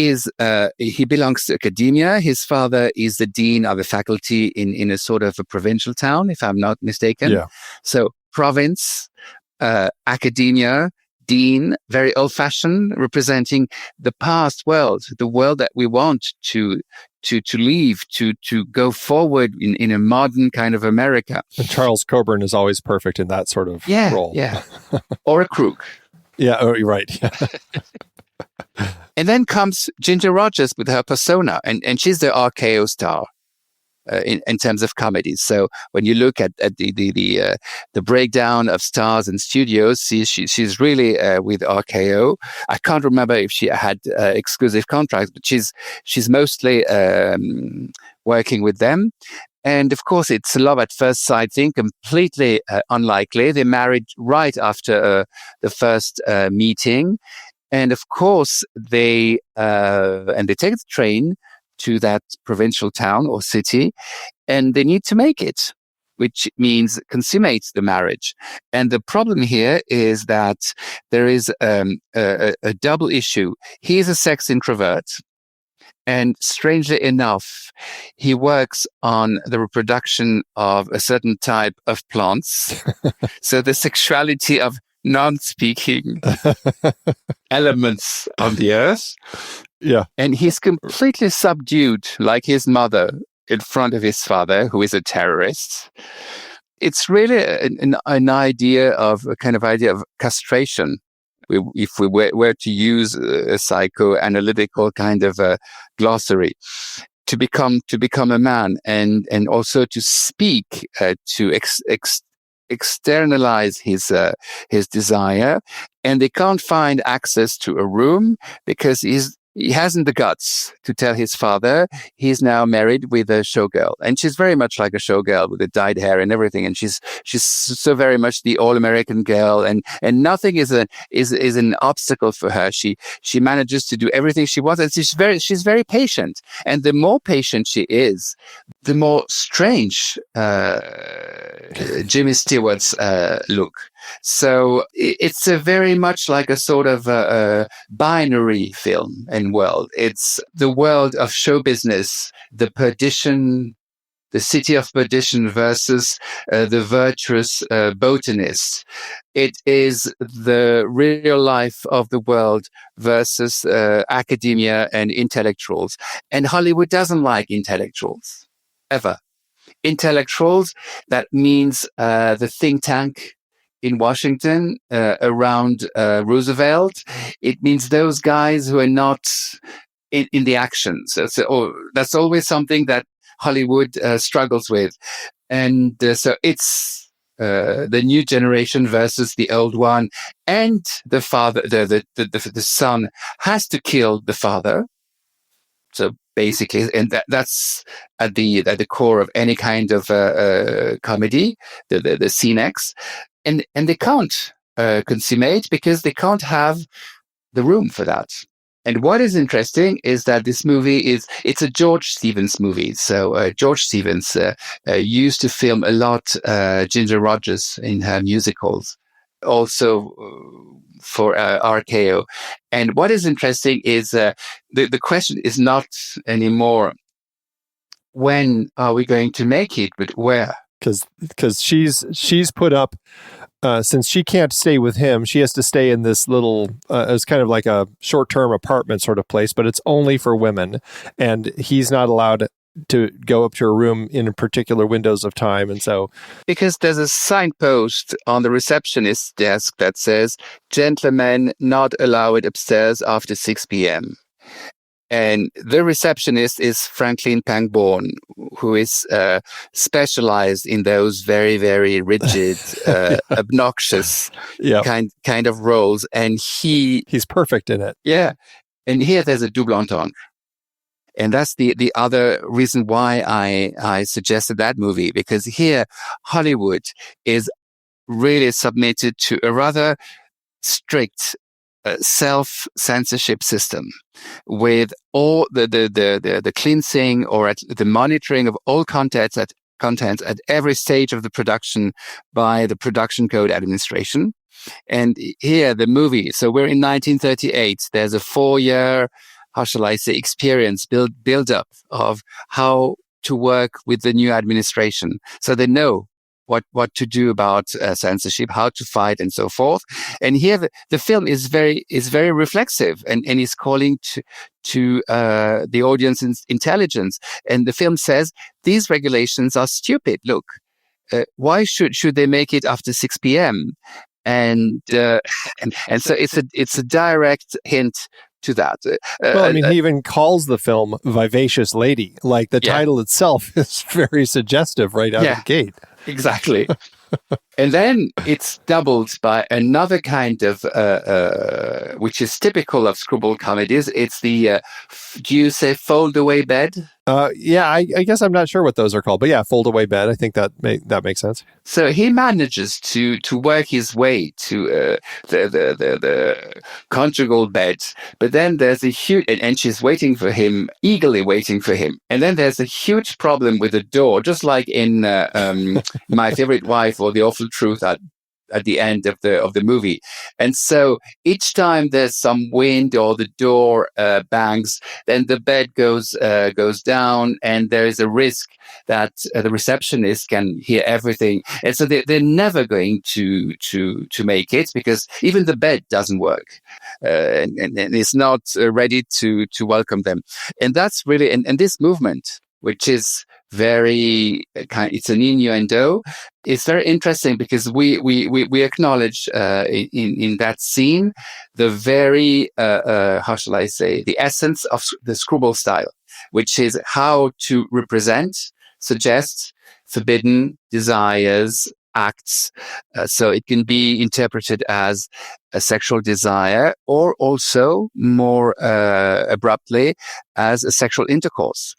H: belongs to academia. His father is the dean of a faculty in a sort of a provincial town, if I'm not mistaken. Yeah. So province, academia, dean, very old-fashioned, representing the past world, the world that we want to leave, to go forward in a modern kind of America.
A: And Charles Coburn is always perfect in that sort of role.
H: Yeah, or a crook.
A: Yeah, oh, you're right.
H: And then comes Ginger Rogers with her persona, and she's the RKO star. In terms of comedies. So when you look at the breakdown of stars and studios, she's really with RKO. I can't remember if she had exclusive contracts, but she's mostly working with them. And of course, it's a love at first sight thing, completely unlikely. They married right after the first meeting. And of course, they take the train to that provincial town or city, and they need to make it, which means consummate the marriage. And the problem here is that there is a double issue. He is a sex introvert, and strangely enough, he works on the reproduction of a certain type of plants. So the sexuality of non-speaking elements on the earth.
A: Yeah.
H: And he's completely subdued, like his mother, in front of his father, who is a terrorist. It's really an idea of a kind of idea of castration. If we were to use a psychoanalytical kind of a glossary, to become a man, and also to speak, to externalize his desire, and they can't find access to a room because he hasn't the guts to tell his father he's now married with a showgirl, and she's very much like a showgirl with the dyed hair and everything, and she's so very much the all-American girl, and nothing is an obstacle for her. She manages to do everything she wants, and she's very patient. And the more patient she is, the more strange Jimmy Stewart's look. So it's a very much like a sort of a binary film and world. It's the world of show business, the perdition, the city of perdition versus the virtuous botanist. It is the real life of the world versus academia and intellectuals. And Hollywood doesn't like intellectuals, ever. Intellectuals, that means the think tank in Washington around Roosevelt. It means those guys who are not in the action. So that's always something that Hollywood struggles with. And so it's the new generation versus the old one. And the father, the son has to kill the father. So basically, and that's at the core of any kind of comedy, the scene X. And they can't consummate because they can't have the room for that. And what is interesting is that this movie it's a George Stevens movie. So George Stevens used to film a lot Ginger Rogers in her musicals, also for RKO. And what is interesting is the question is not anymore when are we going to make it, but where.
A: Because she's put up, since she can't stay with him, she has to stay in this little, it's kind of like a short-term apartment sort of place, but it's only for women, and he's not allowed to go up to her room in particular windows of time. And so,
H: because there's a signpost on the receptionist's desk that says, "Gentlemen not allowed upstairs after 6 p.m." And the receptionist is Franklin Pangborn, who is specialized in those very, very rigid, obnoxious kind of roles. And
A: he's perfect in it.
H: Yeah. And here there's a double entendre. And that's the other reason why I suggested that movie, because here Hollywood is really submitted to a rather strict self-censorship system with all the cleansing or the monitoring of all contents at every stage of the production by the Production Code Administration. And here the movie, so we're in 1938, there's a 4-year, how shall I say, experience build up of how to work with the new administration. So they know what to do about censorship, how to fight, and so forth. And here the film is very reflexive and is calling to the audience's intelligence. And the film says these regulations are stupid. Look, why should they make it after 6 p.m.? And so it's a direct hint to that.
A: Well, I mean, he even calls the film Vivacious Lady. Like the title itself is very suggestive right out of the gate.
H: Exactly. And then it's doubled by another kind of, which is typical of screwball comedies. It's the, do you say fold away bed?
A: I guess I'm not sure what those are called, but yeah, fold away bed. I think that makes sense.
H: So he manages to work his way to the conjugal bed, but then there's a huge, and she's waiting for him, eagerly waiting for him. And then there's a huge problem with the door, just like in My Favorite Wife or The Awful Truth at the end of the movie. And so each time there's some wind or the door bangs, then the bed goes down, and there is a risk that the receptionist can hear everything. And so they're never going to make it, because even the bed doesn't work, and it's not ready to welcome them. And that's really and this movement, which is very it's an innuendo. It's very interesting because we acknowledge in that scene the very how shall I say, the essence of the screwball style, which is how to represent, suggest forbidden desires, acts. So it can be interpreted as a sexual desire, or also more abruptly as a sexual intercourse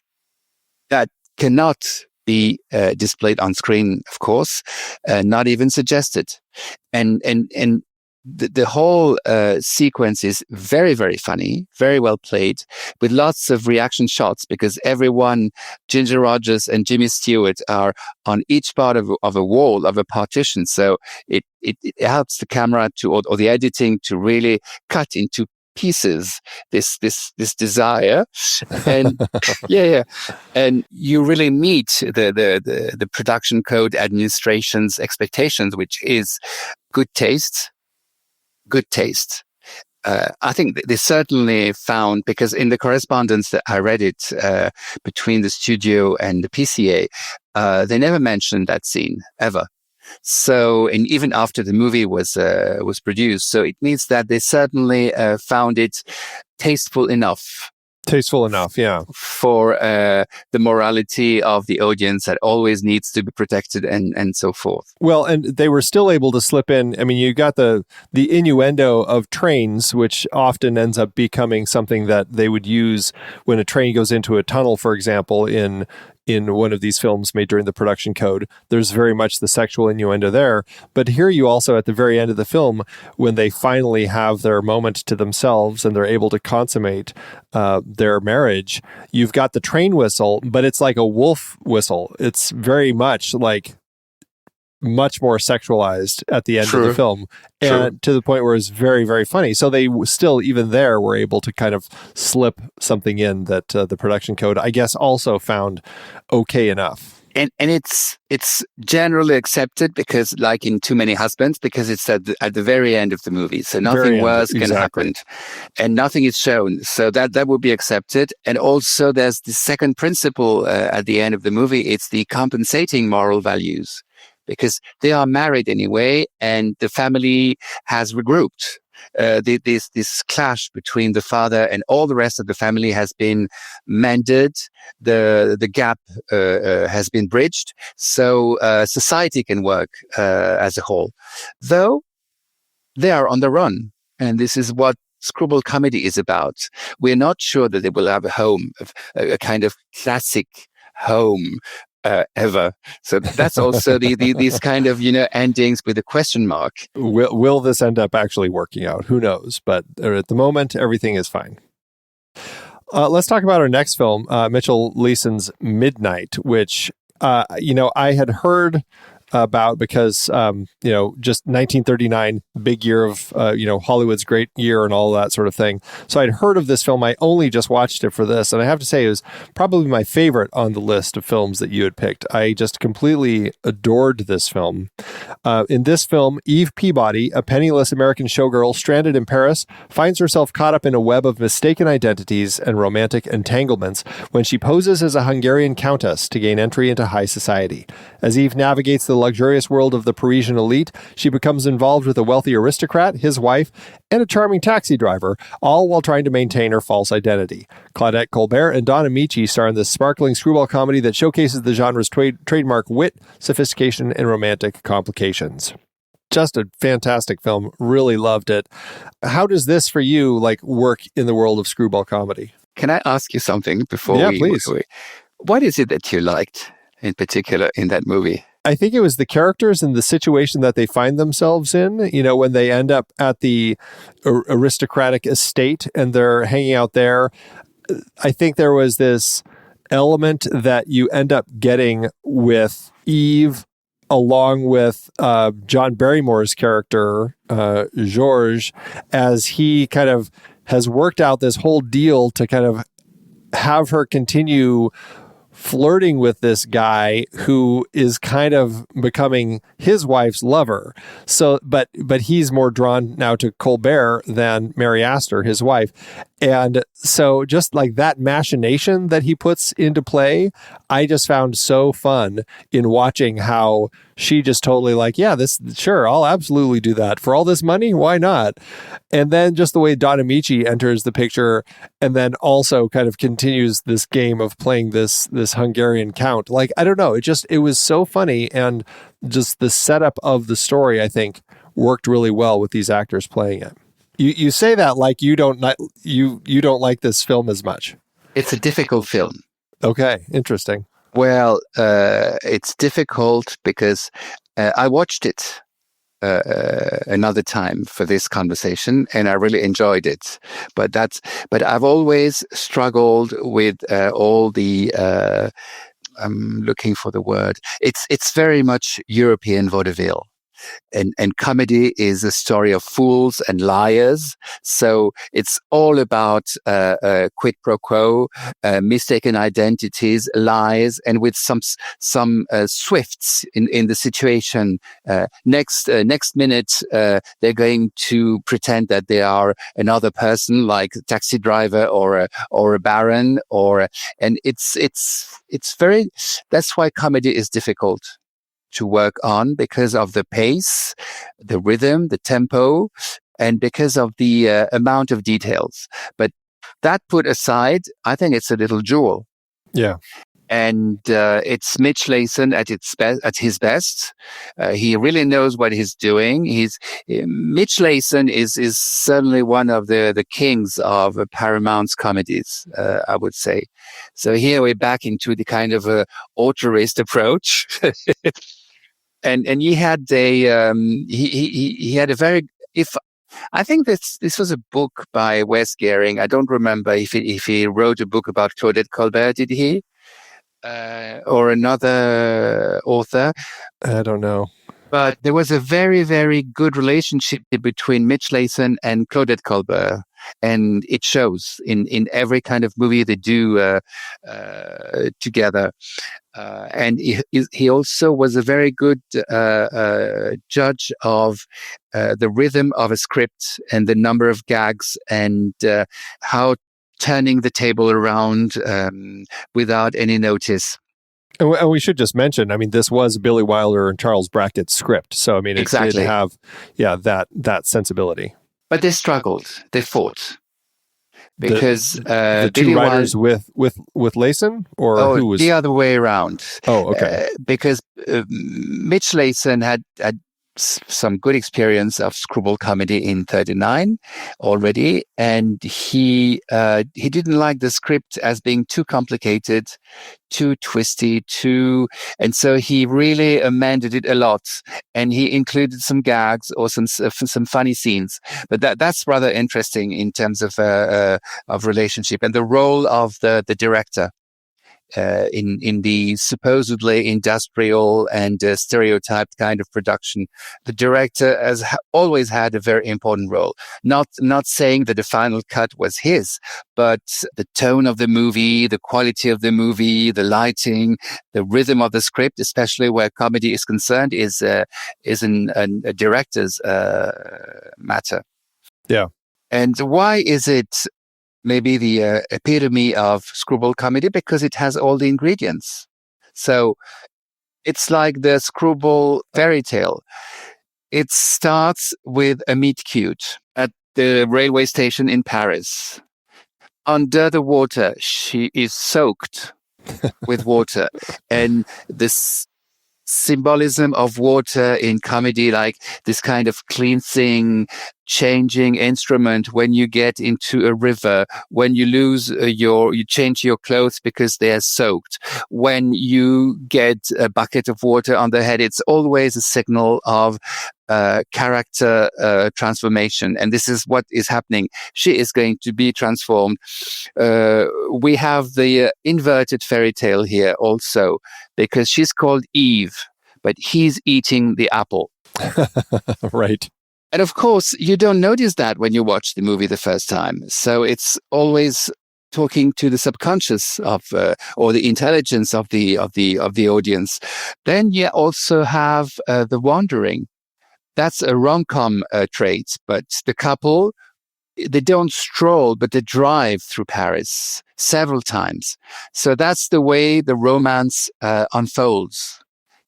H: that cannot be displayed on screen, of course, not even suggested. And the whole sequence is very, very funny, very well played, with lots of reaction shots, because everyone, Ginger Rogers and Jimmy Stewart, are on each part of a wall, of a partition. So it helps the camera or the editing to really cut into pieces this desire, and and you really meet the Production Code Administration's expectations, which is good taste. I think they certainly found, because in the correspondence that I read it between the studio and the PCA, they never mentioned that scene ever. So, and even after the movie was produced, so it means that they certainly found it tasteful enough.
A: Yeah.
H: For the morality of the audience that always needs to be protected, and so forth.
A: Well, and they were still able to slip in. I mean, you got the innuendo of trains, which often ends up becoming something that they would use when a train goes into a tunnel, for example, in one of these films made during the Production Code. There's very much the sexual innuendo there. But here you also, at the very end of the film, when they finally have their moment to themselves and they're able to consummate their marriage, you've got the train whistle, but it's like a wolf whistle. It's very much much more sexualized at the end of the film, and to the point where it's very, very funny. So they still, even there, were able to kind of slip something in that the Production Code, I guess, also found okay enough.
H: And it's generally accepted, because, like in Too Many Husbands, because it's at the very end of the movie, so nothing worse can happen, and nothing is shown, so that would be accepted. And also, there's the second principle at the end of the movie. It's the compensating moral values, because they are married anyway, and the family has regrouped. This clash between the father and all the rest of the family has been mended. The gap has been bridged, so society can work as a whole. Though they are on the run, and this is what Screwball Comedy is about. We're not sure that they will have a home, a kind of classic home ever. So that's also these kind of endings with a question mark.
A: Will this end up actually working out? Who knows? But at the moment, everything is fine. Let's talk about our next film, Mitchell Leisen's Midnight, which I had heard about because, just 1939, big year of, Hollywood's great year and all that sort of thing. So I'd heard of this film. I only just watched it for this. And I have to say, it was probably my favorite on the list of films that you had picked. I just completely adored this film. In this film, Eve Peabody, a penniless American showgirl stranded in Paris, finds herself caught up in a web of mistaken identities and romantic entanglements when she poses as a Hungarian countess to gain entry into high society. As Eve navigates the luxurious world of the Parisian elite, she becomes involved with a wealthy aristocrat, his wife, and a charming taxi driver, all while trying to maintain her false identity. Claudette Colbert and Don Amici star in this sparkling screwball comedy that showcases the genre's trademark wit, sophistication, and romantic complications. Just a fantastic film. Really loved it. How does this, for you, work in the world of screwball comedy?
H: Can I ask you something before
A: please.
H: What is it that you liked in particular in that movie?
A: I think it was the characters and the situation that they find themselves in, when they end up at the aristocratic estate and they're hanging out there. I think there was this element that you end up getting with Eve along with John Barrymore's character, Georges, as he kind of has worked out this whole deal to kind of have her continue flirting with this guy who is kind of becoming his wife's lover. So, but he's more drawn now to Colbert than Mary Astor, his wife. And so just that machination that he puts into play, I just found so fun in watching how she just totally sure, I'll absolutely do that. For all this money, why not? And then just the way Don Amici enters the picture and then also kind of continues this game of playing this Hungarian count. I don't know, it was so funny, and just the setup of the story, I think, worked really well with these actors playing it. You say that like you don't like this film as much.
H: It's a difficult film.
A: Okay, interesting.
H: Well, it's difficult because I watched it another time for this conversation, and I really enjoyed it. But I've always struggled with all the. I'm looking for the word. It's very much European vaudeville. And comedy is a story of fools and liars. So it's all about quid pro quo, mistaken identities, lies, and with some swifts in the situation. Next minute, they're going to pretend that they are another person, like a taxi driver or a baron, and it's very. That's why comedy is difficult to work on, because of the pace, the rhythm, the tempo, and because of the amount of details. But that put aside, I think it's a little jewel.
A: Yeah.
H: And it's Mitch Leisen at his best. He really knows what he's doing. Mitch Leisen is certainly one of the kings of Paramount's comedies, I would say. So here we're back into the kind of authorist approach. And he had he had a very, I think this was a book by Wes Gehring. I don't remember if he wrote a book about Claudette Colbert, did he? Or another author.
A: I don't know.
H: But there was a very, very good relationship between Mitch Leisen and Claudette Colbert. And it shows in every kind of movie they do together. And he also was a very good judge of the rhythm of a script and the number of gags and how turning the table around without any notice.
A: And we should just mention, this was Billy Wilder and Charles Brackett's script. So, it
H: exactly.
A: did have, that sensibility.
H: But they struggled. They fought. Because
A: the
H: Billy
A: two writers with Leisen, or who was
H: the other way around?
A: Oh, okay.
H: Because Mitch Leisen had some good experience of screwball comedy in '39 already, and he didn't like the script as being too complicated, too twisty, and so he really amended it a lot, and he included some gags or some funny scenes. But that's rather interesting in terms of relationship and the role of the director. In the supposedly industrial and stereotyped kind of production, the director has always had a very important role. Not saying that the final cut was his, but the tone of the movie, the quality of the movie, the lighting, the rhythm of the script, especially where comedy is concerned, is a director's matter.
A: Yeah.
H: And why is it maybe the epitome of screwball comedy? Because it has all the ingredients. So it's like the screwball fairy tale. It starts with a meet cute at the railway station in Paris. Under the water, she is soaked with water. And this symbolism of water in comedy, like this kind of cleansing, changing instrument when you get into a river, when you lose you change your clothes because they are soaked, when you get a bucket of water on the head, it's always a signal of character transformation. And this is what is happening. She is going to be transformed. We have the inverted fairy tale here also, because she's called Eve, but he's eating the apple.
A: Right.
H: And of course, you don't notice that when you watch the movie the first time. So it's always talking to the subconscious of or the intelligence of the audience. Then you also have the wandering. That's a rom-com trait, but the couple, they don't stroll, but they drive through Paris several times. So that's the way the romance unfolds.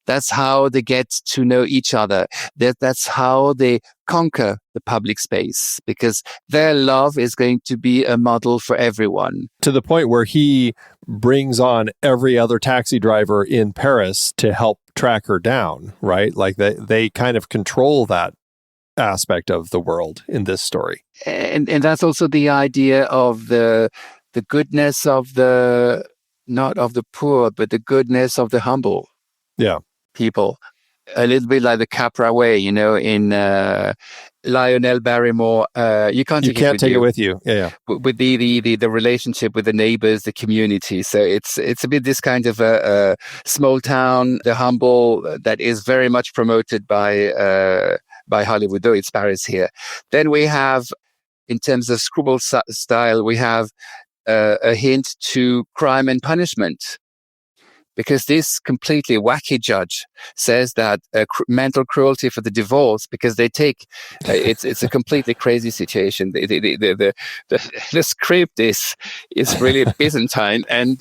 H: That's how they get to know each other. That's how they conquer the public space, because their love is going to be a model for everyone.
A: To the point where he brings on every other taxi driver in Paris to help track her down, right? Like they kind of control that aspect of the world in this story.
H: And that's also the idea of the goodness of not of the poor, but the goodness of the humble.
A: Yeah.
H: People. A little bit like the Capra way, in Lionel Barrymore. You can't take
A: it with you. Yeah.
H: With the relationship with the neighbors, the community. So it's a bit this kind of a small town, the humble, that is very much promoted by Hollywood, though it's Paris here. Then we have, in terms of screwball style, we have a hint to Crime and Punishment. Because this completely wacky judge says that mental cruelty for the divorce, because they take it's a completely crazy situation. The script is really Byzantine, and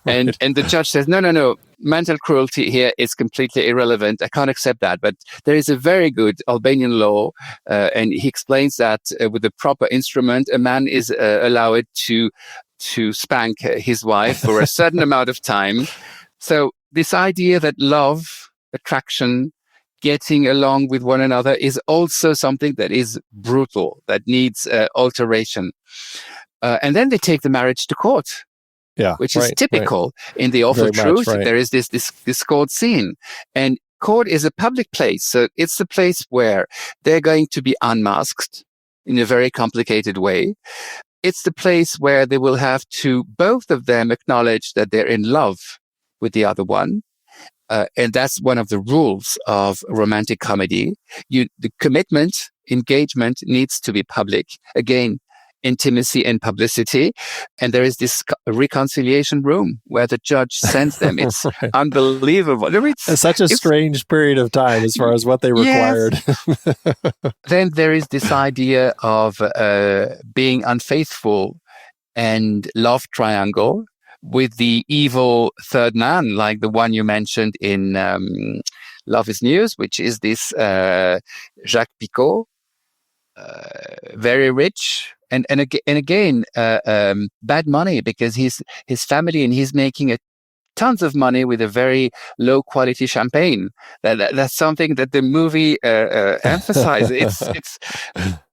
H: and the judge says no, mental cruelty here is completely irrelevant. I can't accept that. But there is a very good Albanian law, and he explains that with the proper instrument, a man is allowed to spank his wife for a certain amount of time. So this idea that love, attraction, getting along with one another is also something that is brutal, that needs alteration. And then they take the marriage to court, which is typical in The Awful Truth. There is this court scene, and court is a public place. So it's the place where they're going to be unmasked in a very complicated way. It's the place where they will have to, both of them, acknowledge that they're in love with the other one. And that's one of the rules of romantic comedy. The commitment, engagement needs to be public. Again, intimacy and publicity. And there is this reconciliation room where the judge sends them. It's unbelievable.
A: It's such a strange period of time as far as what they required.
H: Yes. Then there is this idea of being unfaithful and love triangle with the evil third man, like the one you mentioned in Love is News, which is this Jacques Picot. very rich, and again, bad money because his family, and he's making tons of money with a very low quality champagne. That's something that the movie emphasizes. It's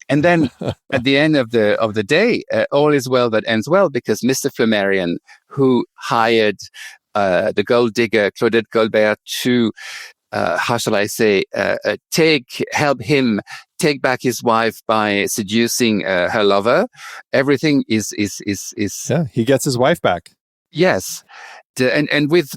H: and then at the end of the day, all is well that ends well, because Mr. Flammarion, who hired the gold digger Claudette Colbert to how shall I say, help him take back his wife by seducing her lover. Everything is
A: yeah, he gets his wife back.
H: Yes, and with,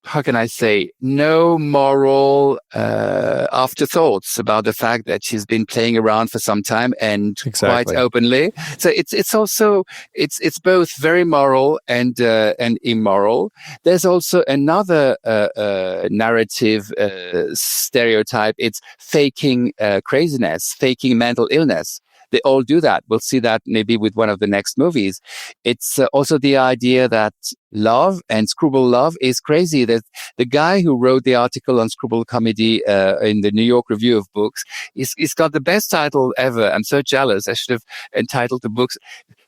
H: how can I say, no moral afterthoughts about the fact that she's been playing around for some time, and quite openly. So it's also it's both very moral and immoral. There's also another narrative stereotype. It's faking craziness, faking mental illness. They all do that. We'll see that maybe with one of the next movies. It's also the idea that love and screwball love is crazy. That the guy who wrote the article on Screwball Comedy in the New York Review of Books, he's got the best title ever. I'm so jealous. I should have entitled the books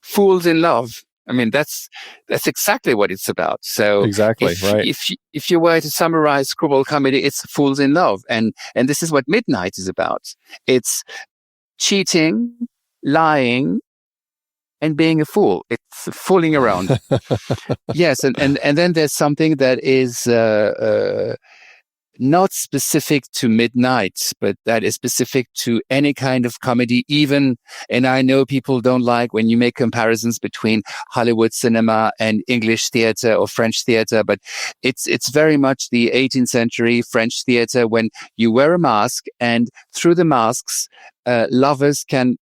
H: "Fools in Love." I mean, that's exactly what it's about. So
A: exactly right.
H: If you were to summarize Screwball Comedy, it's Fools in Love, and this is what Midnight is about. It's cheating, lying, and being a fool. It's fooling around. Yes, and then there's something that is not specific to Midnight, but that is specific to any kind of comedy, even, and I know people don't like when you make comparisons between Hollywood cinema and English theater or French theater, but it's very much the 18th century French theater, when you wear a mask, and through the masks, lovers can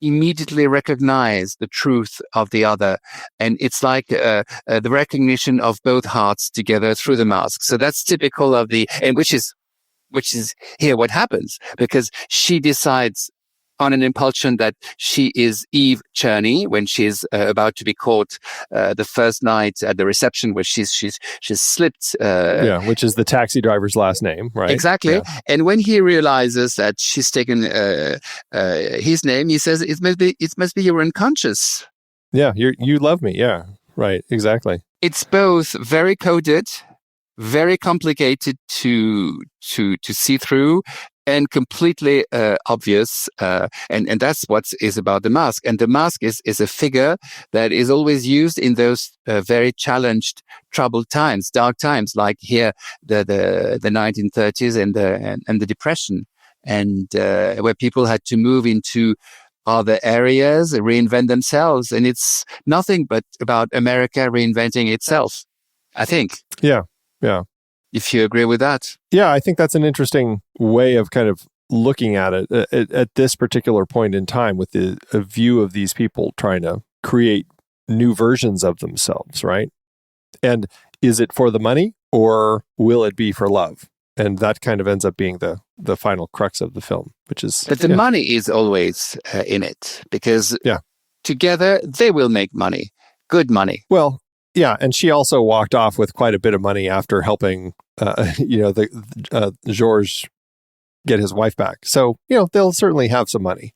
H: immediately recognize the truth of the other, and it's like the recognition of both hearts together through the mask. So that's typical of and which is here what happens, because she decides on an impulsion that she is Eve Cherney when she's about to be caught the first night at the reception, where she's slipped.
A: Which is the taxi driver's last name, right?
H: Exactly. Yeah. And when he realizes that she's taken his name, he says, "It must be you're unconscious."
A: Yeah, you love me. Yeah, right. Exactly.
H: It's both very coded, very complicated to see through, and completely obvious, and that's what is about the mask. And the mask is a figure that is always used in those very challenged, troubled times, dark times, like here the 1930s and the Depression, and where people had to move into other areas, reinvent themselves, and it's nothing but about America reinventing itself, I think.
A: Yeah.
H: If you agree with that.
A: Yeah, I think that's an interesting way of kind of looking at it at this particular point in time, with a view of these people trying to create new versions of themselves, right? And is it for the money, or will it be for love? And that kind of ends up being the final crux of the film, which is...
H: But the money is always in it, because together they will make money, good money.
A: Well, yeah, and she also walked off with quite a bit of money after helping, Georges get his wife back. So, they'll certainly have some money.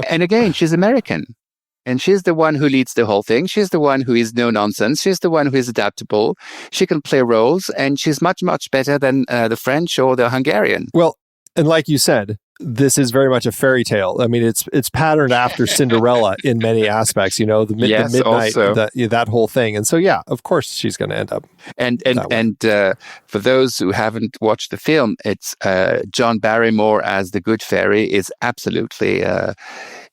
H: And again, she's American, and she's the one who leads the whole thing. She's the one who is no nonsense. She's the one who is adaptable. She can play roles, and she's much, much better than the French or the Hungarian.
A: Well, and like you said, this is very much a fairy tale. I mean, it's patterned after Cinderella in many aspects. The midnight, that whole thing. And so, yeah, of course, she's going to end up.
H: And for those who haven't watched the film, it's John Barrymore as the Good Fairy is absolutely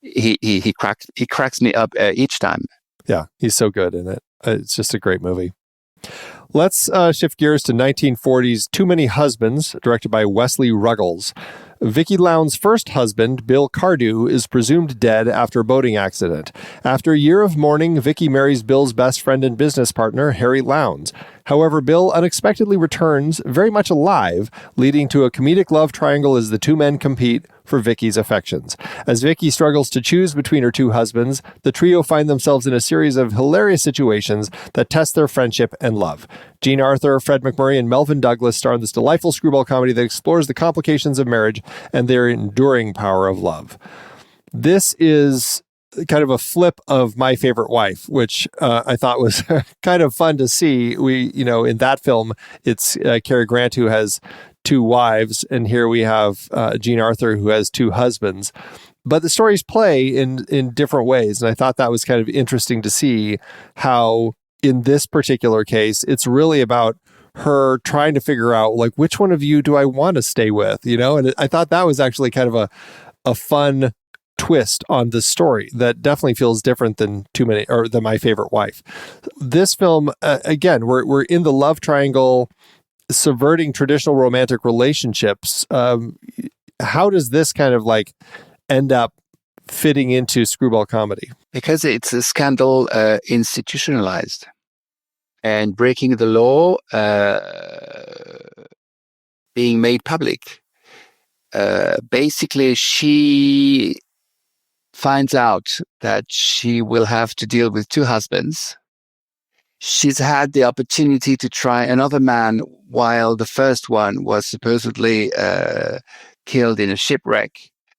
H: he cracks me up each time.
A: Yeah, he's so good in it. It's just a great movie. Let's shift gears to 1940's Too Many Husbands, directed by Wesley Ruggles. Vicki Lowndes' first husband, Bill Cardew, is presumed dead after a boating accident. After a year of mourning, Vicki marries Bill's best friend and business partner, Harry Lowndes. However, Bill unexpectedly returns very much alive, leading to a comedic love triangle as the two men compete for Vicky's affections. As Vicky struggles to choose between her two husbands, the trio find themselves in a series of hilarious situations that test their friendship and love. Jean Arthur, Fred McMurray, and Melvin Douglas star in this delightful screwball comedy that explores the complications of marriage and their enduring power of love. This is kind of a flip of My Favorite Wife, which I thought was kind of fun to see. In that film, it's Cary Grant who has two wives, and here we have Jean Arthur who has two husbands. But the stories play in different ways, and I thought that was kind of interesting to see how, in this particular case, it's really about her trying to figure out, like, which one of you do I want to stay with, And I thought that was actually kind of a fun twist on the story that definitely feels different than than My Favorite Wife. This film, again, we're in the love triangle, subverting traditional romantic relationships. How does this kind of like end up fitting into screwball comedy?
H: Because it's a scandal institutionalized and breaking the law being made public. Basically, she finds out that she will have to deal with two husbands. She's had the opportunity to try another man while the first one was supposedly killed in a shipwreck.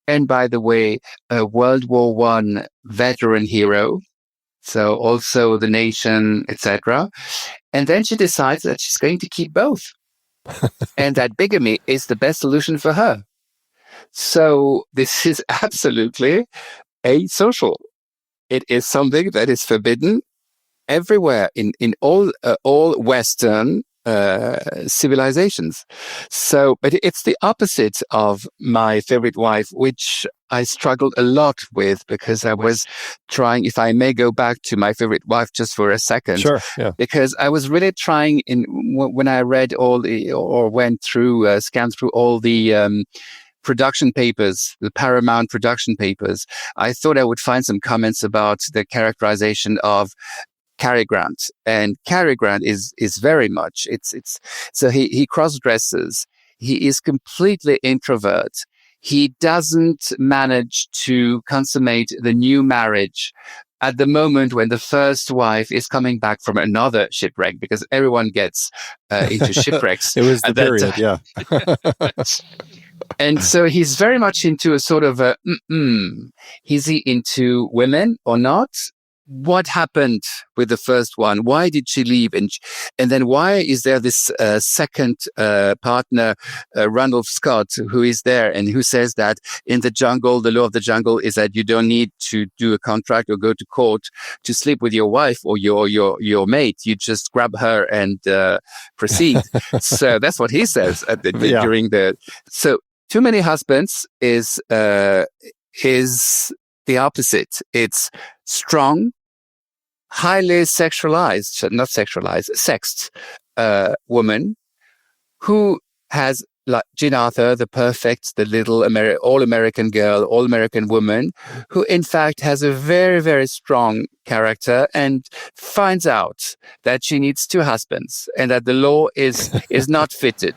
H: And by the way, a World War I veteran hero, so also the nation, etc. And then she decides that she's going to keep both. And that bigamy is the best solution for her. So this is absolutely asocial. It is something that is forbidden everywhere in all Western civilizations. So, but it's the opposite of My Favorite Wife, which I struggled a lot with because I was trying, if I may go back to My Favorite Wife just for a second.
A: Sure, yeah.
H: Because I was really trying when I read scanned through all the production papers, the Paramount production papers, I thought I would find some comments about the characterization of Cary Grant. And Cary Grant is very much, so he cross-dresses. He is completely introvert. He doesn't manage to consummate the new marriage at the moment when the first wife is coming back from another shipwreck, because everyone gets into shipwrecks.
A: It was the period, yeah.
H: And so he's very much into a sort of is he into women or not? What happened with the first one? Why did she leave? And then why is there this second partner, Randolph Scott, who is there and who says that in the jungle, the law of the jungle is that you don't need to do a contract or go to court to sleep with your wife or your mate. You just grab her and proceed. So that's what he says during the. So too many husbands is the opposite. It's strong, highly sexualized, sexed woman who has, like Jean Arthur, the little all-American girl, all-American woman, who in fact has a very, very strong character and finds out that she needs two husbands and that the law is not fitted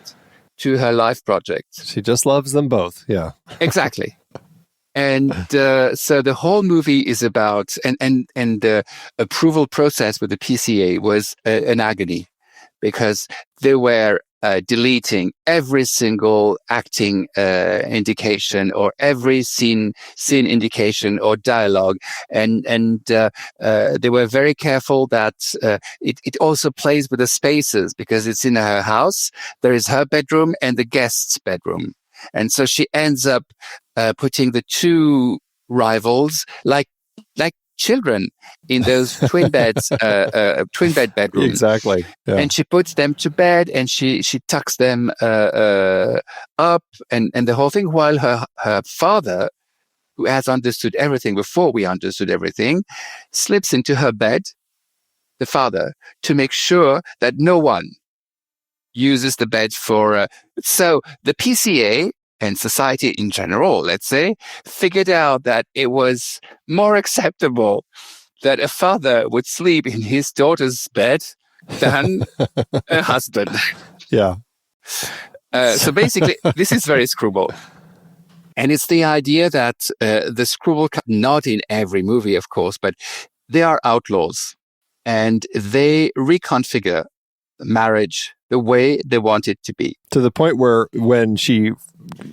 H: to her life project.
A: She just loves them both, yeah.
H: Exactly. And so the whole movie is about, and the approval process with the PCA was an agony, because they were deleting every single acting indication or every scene indication or dialogue, and they were very careful that it also plays with the spaces, because it's in her house. There is her bedroom and the guest's bedroom. And so she ends up putting the two rivals like children in those twin bed bedrooms.
A: Exactly. Yeah.
H: And she puts them to bed and she tucks them up and the whole thing, while her father, who has understood everything before we understood everything, slips into her bed, the father, to make sure that no one uses the bed for. So the PCA and society in general, let's say, figured out that it was more acceptable that a father would sleep in his daughter's bed than a husband.
A: Yeah.
H: So basically, this is very screwball. And it's the idea that the screwball, not in every movie, of course, but they are outlaws. And they reconfigure marriage the way they want it to be.
A: To the point where when she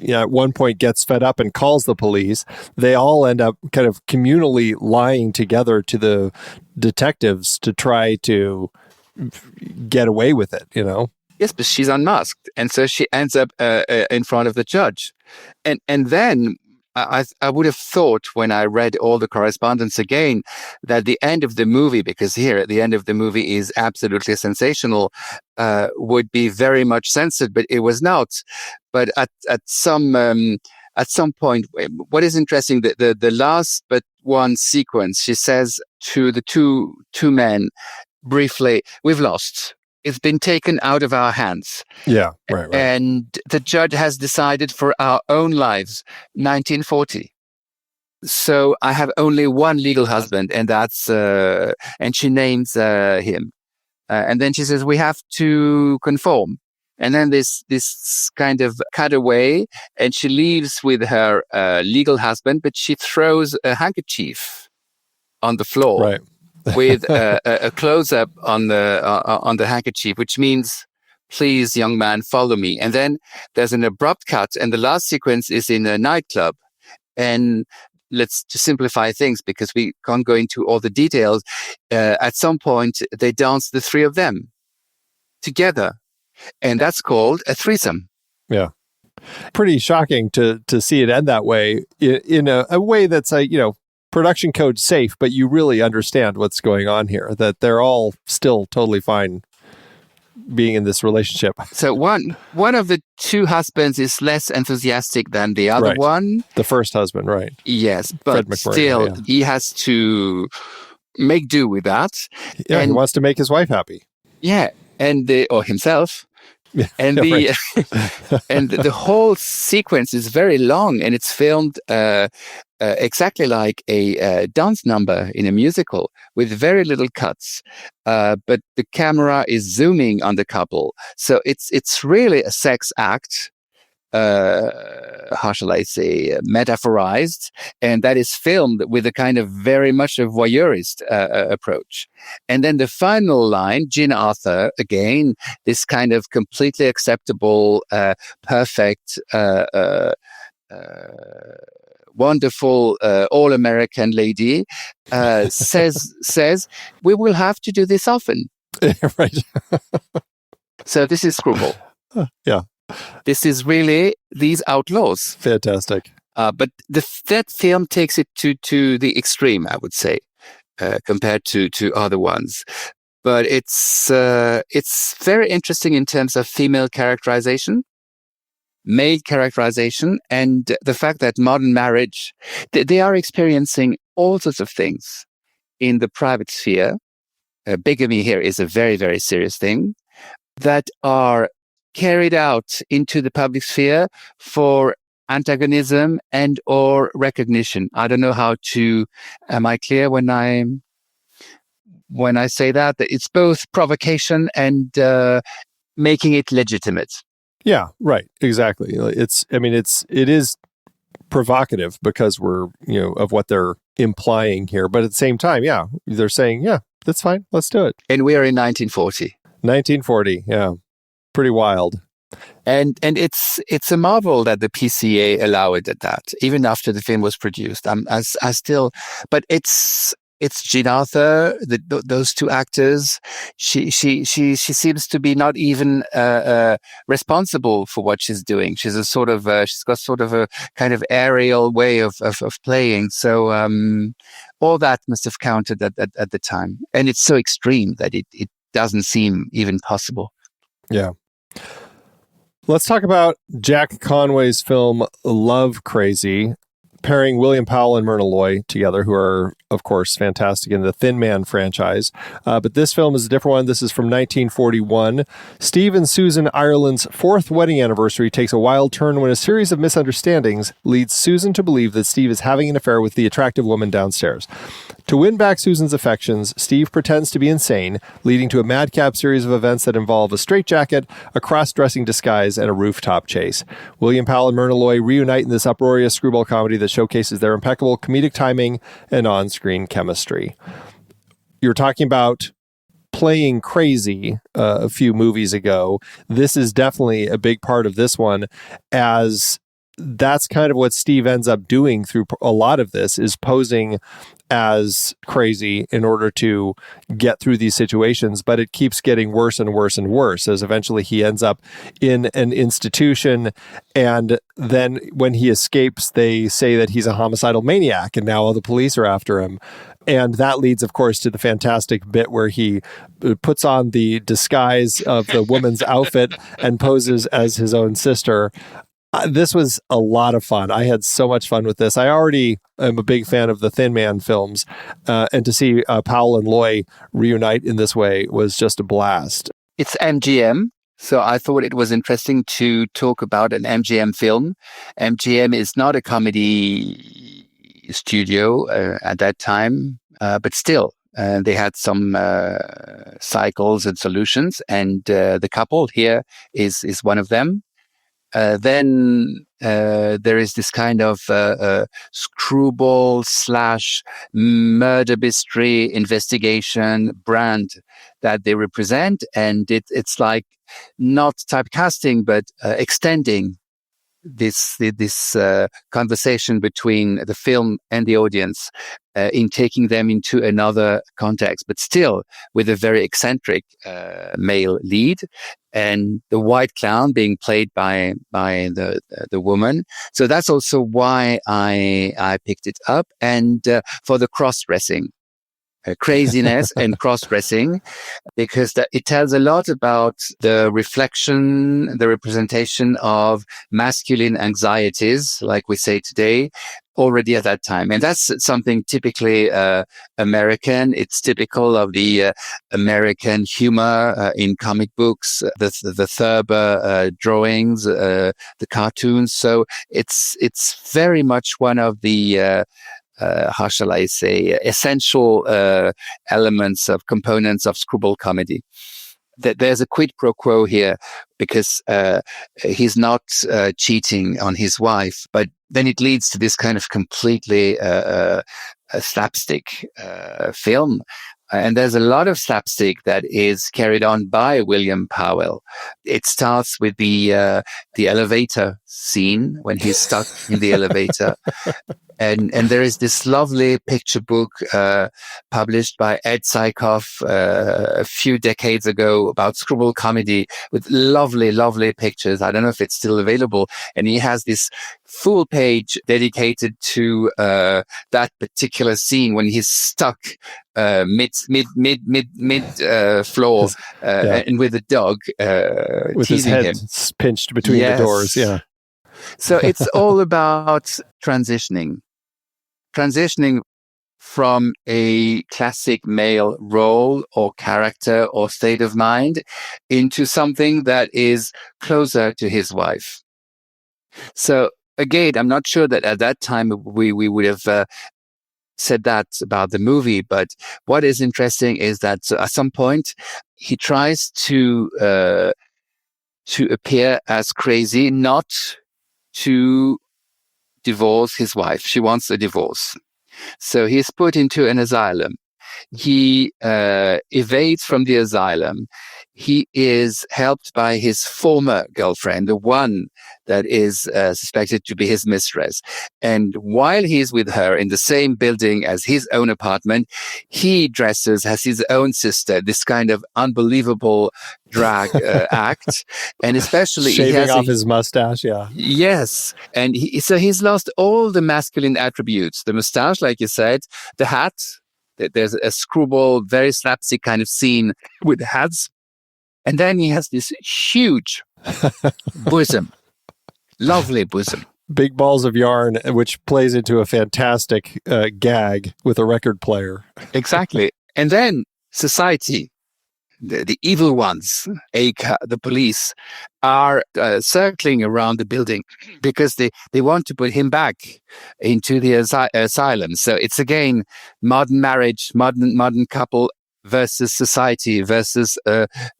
A: at one point gets fed up and calls the police, they all end up kind of communally lying together to the detectives to try to get away with it, you know?
H: Yes, but she's unmasked. And so she ends up in front of the judge. And then I would have thought when I read all the correspondence again that the end of the movie, because here the end of the movie is absolutely sensational, would be very much censored, but it was not. But at some point, what is interesting, the last but one sequence, she says to the two men briefly, "We've lost. It's been taken out of our hands."
A: Yeah, right.
H: And the judge has decided for our own lives, 1940. So I have only one legal husband, and that's, and she names him. And then she says, we have to conform. And then this kind of cutaway, and she leaves with her legal husband, but she throws a handkerchief on the floor.
A: Right.
H: With a close-up on the handkerchief, which means, please, young man, follow me. And then there's an abrupt cut, and the last sequence is in a nightclub. And let's to simplify things, because we can't go into all the details. At some point, they dance, the three of them, together. And that's called a threesome.
A: Yeah. Pretty shocking to see it end that way, in a way that's, production code safe, but you really understand what's going on here, that they're all still totally fine being in this relationship.
H: So one of the two husbands is less enthusiastic than the other one.
A: The first husband, right.
H: Yes, but still, he has to make do with that.
A: Yeah, and he wants to make his wife happy.
H: Yeah, or himself. And and the whole sequence is very long, and it's filmed exactly like a dance number in a musical with very little cuts. But the camera is zooming on the couple, so it's really a sex act. How shall I say, metaphorized, and that is filmed with a kind of very much a voyeurist approach. And then the final line, Jean Arthur, again, this kind of completely acceptable, perfect, wonderful, all-American lady, says, we will have to do this often.
A: Right.
H: So this is screwball.
A: Yeah.
H: This is really these outlaws.
A: Fantastic.
H: But that film takes it to the extreme, I would say, compared to other ones. But it's very interesting in terms of female characterization, male characterization, and the fact that modern marriage, they are experiencing all sorts of things in the private sphere. Bigamy here is a very, very serious thing, that are carried out into the public sphere for antagonism and or recognition. I don't know how to, am I clear when I say that it's both provocation and making it legitimate.
A: Yeah, right. Exactly. It is provocative because we're, of what they're implying here. But at the same time, yeah, they're saying, yeah, that's fine. Let's do it.
H: And we are in 1940.
A: 1940. Yeah. Pretty wild.
H: And it's a marvel that the PCA allowed it that, even after the film was produced. But it's Jean Arthur, those two actors. She seems to be not even responsible for what she's doing. She's she's got sort of a kind of aerial way of playing. So all that must have counted at the time. And it's so extreme that it doesn't seem even possible.
A: Yeah. Let's talk about Jack Conway's film Love Crazy, pairing William Powell and Myrna Loy together, who are, of course, fantastic in the Thin Man franchise. But this film is a different one. This is from 1941. Steve and Susan Ireland's fourth wedding anniversary takes a wild turn when a series of misunderstandings leads Susan to believe that Steve is having an affair with the attractive woman downstairs. To win back Susan's affections, Steve pretends to be insane, leading to a madcap series of events that involve a straitjacket, a cross-dressing disguise, and a rooftop chase. William Powell and Myrna Loy reunite in this uproarious screwball comedy that showcases their impeccable comedic timing and on-screen chemistry. You're talking about playing crazy a few movies ago. This is definitely a big part of this one, as that's kind of what Steve ends up doing through a lot of this, is posing as crazy in order to get through these situations, but it keeps getting worse and worse and worse as eventually he ends up in an institution, and then when he escapes, they say that he's a homicidal maniac, and now all the police are after him. And that leads, of course, to the fantastic bit where he puts on the disguise of the woman's outfit and poses as his own sister. This was a lot of fun. I had so much fun with this. I already am a big fan of the Thin Man films, and to see Powell and Loy reunite in this way was just a blast.
H: It's MGM, so I thought it was interesting to talk about an MGM film. MGM is not a comedy studio at that time, but still, they had some cycles and solutions, and the couple here is one of them. Then there is this kind of screwball / murder mystery investigation brand that they represent, and it's like not typecasting but extending this conversation between the film and the audience in taking them into another context, but still with a very eccentric male lead, and the white clown being played by the woman. So that's also why I picked it up, and for the cross-dressing. Craziness and cross-dressing, because it tells a lot about the reflection, the representation of masculine anxieties, like we say today, already at that time. And that's something typically American. It's typical of the American humor in comic books, the Thurber drawings, the cartoons. So it's very much one of the how shall I say, essential components of screwball comedy. There's a quid pro quo here, because he's not cheating on his wife, but then it leads to this kind of completely slapstick film. And there's a lot of slapstick that is carried on by William Powell. It starts with the elevator scene when he's stuck in the elevator. And there is this lovely picture book published by Ed Sykoff a few decades ago about screwball comedy, with lovely, lovely pictures. I don't know if it's still available. And he has this full page dedicated to that particular scene when he's stuck mid floor and with a dog
A: with his head
H: him.
A: Pinched between the doors. Yeah.
H: So it's all about transitioning from a classic male role or character or state of mind into something that is closer to his wife. So again, I'm not sure that at that time we would have said that about the movie, but what is interesting is that at some point he tries to appear as crazy, not to divorce his wife. She wants a divorce. So he is put into an asylum. He evades from the asylum. He is helped by his former girlfriend, the one that is suspected to be his mistress. And while he's with her in the same building as his own apartment, he dresses as his own sister, this kind of unbelievable drag act. And especially
A: shaving off his mustache, yeah.
H: Yes. And so he's lost all the masculine attributes. The mustache, like you said, the hat. There's a screwball, very slapstick kind of scene with hats. And then he has this huge bosom, lovely bosom.
A: Big balls of yarn, which plays into a fantastic gag with a record player.
H: Exactly. And then society. the evil ones, aka the police, are circling around the building because they want to put him back into the asylum. So it's again modern marriage, modern couple versus society versus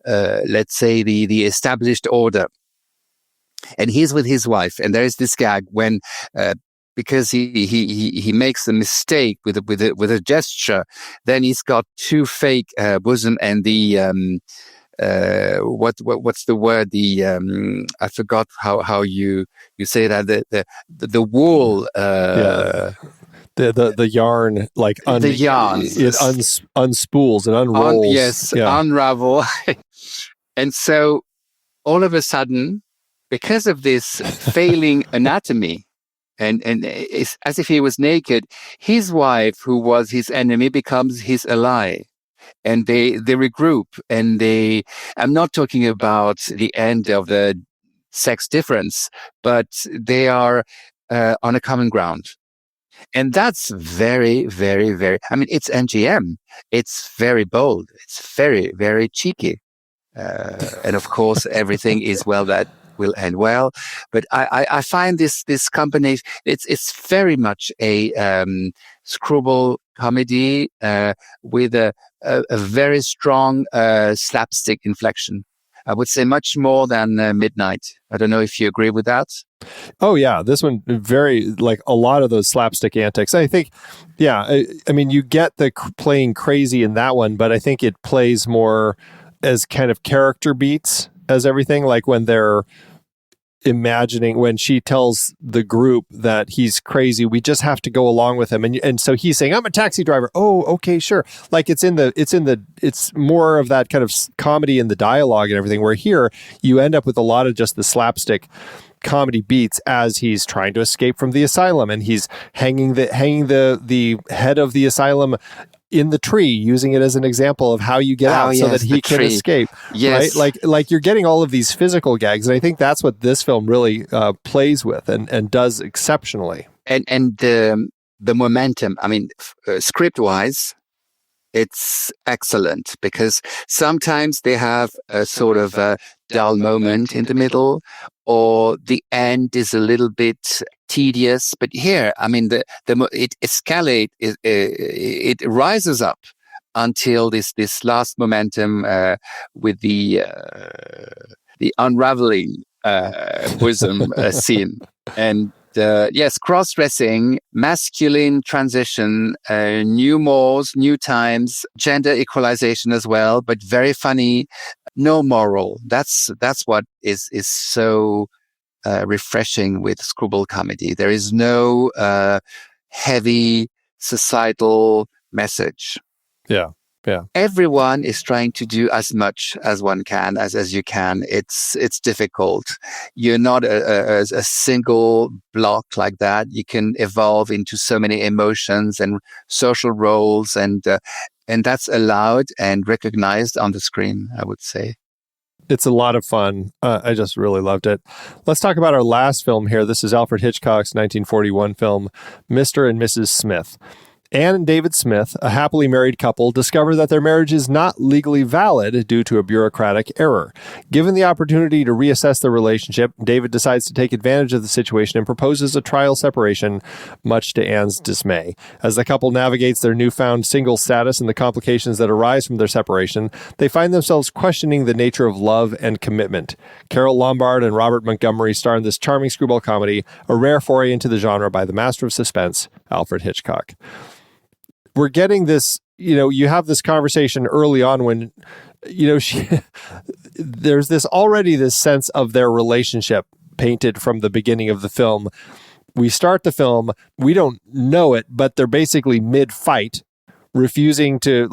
H: let's say the established order. And he's with his wife, and there is this gag when because he makes a mistake with a gesture, then he's got two fake bosom and the what's the word, the I forgot how you say that, the wool
A: the yarn, like
H: the yarn
A: it unspools and unrolls.
H: Unravel. And so all of a sudden, because of this failing anatomy, and it's as if he was naked, his wife, who was his enemy, becomes his ally. And they regroup, and I'm not talking about the end of the sex difference, but they are on a common ground. And that's very, very, very, I mean, it's MGM. It's very bold. It's very, very cheeky. And of course, everything is that will end well. But I find this combination, it's very much a screwball comedy with a very strong slapstick inflection. I would say much more than Midnight. I don't know if you agree with that.
A: Oh yeah, this one very, like, a lot of those slapstick antics. I think, yeah, I mean, you get the playing crazy in that one, but I think it plays more as kind of character beats as everything. Like when they're imagining, when she tells the group that he's crazy, we just have to go along with him, and so he's saying, I'm a taxi driver. Oh, okay, sure. Like it's more of that kind of comedy in the dialogue and everything, where here you end up with a lot of just the slapstick comedy beats as he's trying to escape from the asylum, and he's hanging the head of the asylum in the tree, using it as an example of how you get out so that he can escape.
H: Yes.
A: Right? Like you're getting all of these physical gags, and I think that's what this film really plays with and does exceptionally.
H: And the momentum, I mean, script wise, it's excellent, because sometimes they have a sort of a dull moment in the middle, or the end is a little bit tedious. But here, I mean, it escalates, it rises up until this last momentum with the unraveling bosom scene. And yes, cross-dressing, masculine transition, new mores, new times, gender equalization as well, but very funny. No moral. That's what is so refreshing with screwball comedy. There is no heavy societal message.
A: Yeah.
H: Everyone is trying to do as much as one can, as you can. It's difficult. You're not a single block like that. You can evolve into so many emotions and social roles, and that's allowed and recognized on the screen, I would say.
A: It's a lot of fun. I just really loved it. Let's talk about our last film here. This is Alfred Hitchcock's 1941 film, Mr. and Mrs. Smith. Anne and David Smith, a happily married couple, discover that their marriage is not legally valid due to a bureaucratic error. Given the opportunity to reassess their relationship, David decides to take advantage of the situation and proposes a trial separation, much to Anne's dismay. As the couple navigates their newfound single status and the complications that arise from their separation, they find themselves questioning the nature of love and commitment. Carol Lombard and Robert Montgomery star in this charming screwball comedy, a rare foray into the genre by the master of suspense, Alfred Hitchcock. We're getting this, you have this conversation early on when, there's this sense of their relationship painted from the beginning of the film. We start the film, we don't know it, but they're basically mid-fight, refusing to,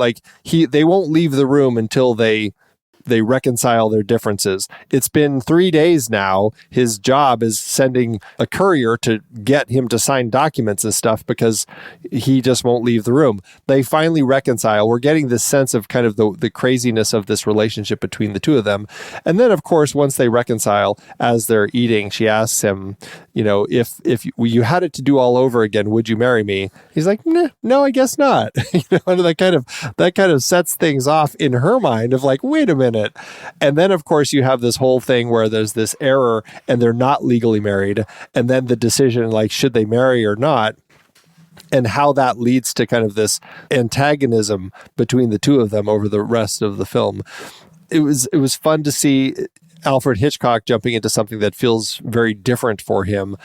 A: they won't leave the room until they reconcile their differences. It's been 3 days now. His job is sending a courier to get him to sign documents and stuff because he just won't leave the room. They finally reconcile. We're getting this sense of kind of the craziness of this relationship between the two of them. And then, of course, once they reconcile, as they're eating, she asks him, if you had it to do all over again, would you marry me? He's like, nah, no, I guess not. And that kind of sets things off in her mind of like, wait a minute. And then of course you have this whole thing where there's this error and they're not legally married. And then the decision, like, should they marry or not? And how that leads to kind of this antagonism between the two of them over the rest of the film. It was fun to see Alfred Hitchcock jumping into something that feels very different for him.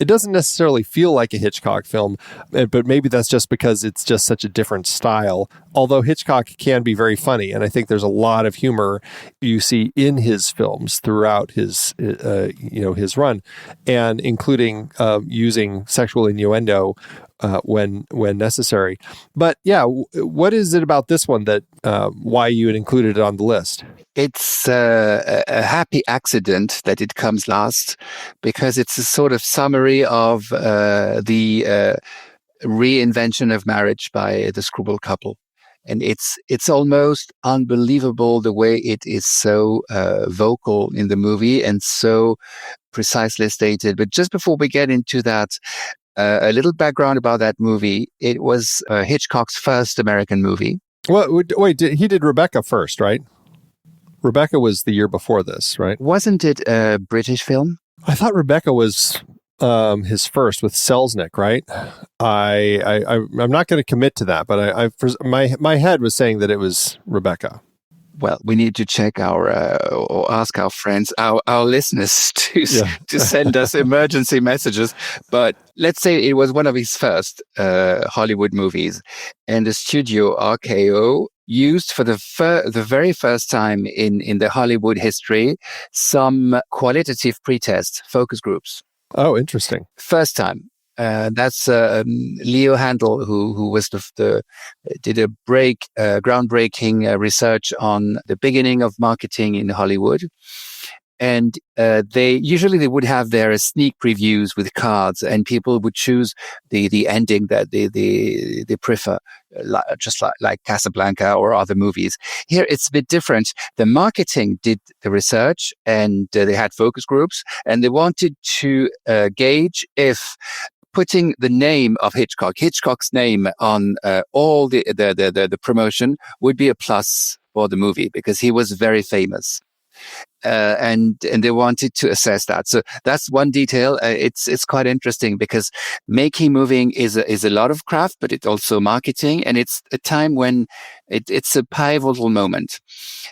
A: It doesn't necessarily feel like a Hitchcock film, but maybe that's just because it's just such a different style. Although Hitchcock can be very funny, and I think there's a lot of humor you see in his films throughout his run, and including using sexual innuendo when necessary. But yeah, what is it about this one that why you had included it on the list?
H: It's a happy accident that it comes last, because it's a sort of summary of the reinvention of marriage by the Screwball couple. And it's almost unbelievable the way it is so vocal in the movie and so precisely stated. But just before we get into that, a little background about that movie. It was Hitchcock's first American movie.
A: Well, wait, he did Rebecca first, right? Rebecca was the year before this, right?
H: Wasn't it a British film?
A: I thought Rebecca was his first with Selznick, right? I'm not going to commit to that, but my head was saying that it was Rebecca.
H: Well, we need to check or ask our friends, our listeners to send us emergency messages. But let's say it was one of his first Hollywood movies, and the studio RKO used for the very first time in the Hollywood history some qualitative pretest focus groups.
A: Oh, interesting!
H: First time. That's Leo Handel, who was did a groundbreaking research on the beginning of marketing in Hollywood, and they would have their sneak previews with cards, and people would choose the ending that they prefer, just like Casablanca or other movies. Here it's a bit different. The marketing did the research, and they had focus groups, and they wanted to gauge if putting the name of Hitchcock's name on all the promotion would be a plus for the movie, because he was very famous, and they wanted to assess that. So that's one detail. It's quite interesting, because making moving is a lot of craft, but it's also marketing, and it's a time when it's a pivotal moment.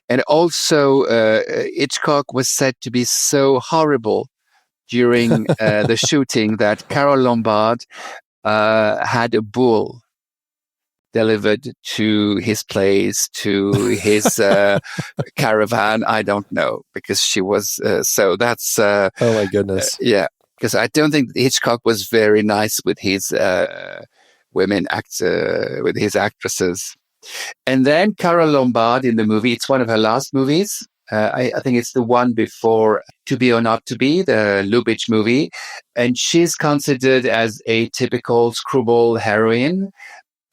H: And also Hitchcock was said to be so horrible during the shooting that Carole Lombard had a bull delivered to his place, to his caravan. I don't know, because she was so that's
A: oh my goodness.
H: Yeah, because I don't think Hitchcock was very nice with his with his actresses. And then Carole Lombard in the movie, it's one of her last movies. I think it's the one before To Be or Not to Be, the Lubitsch movie. And she's considered as a typical screwball heroine.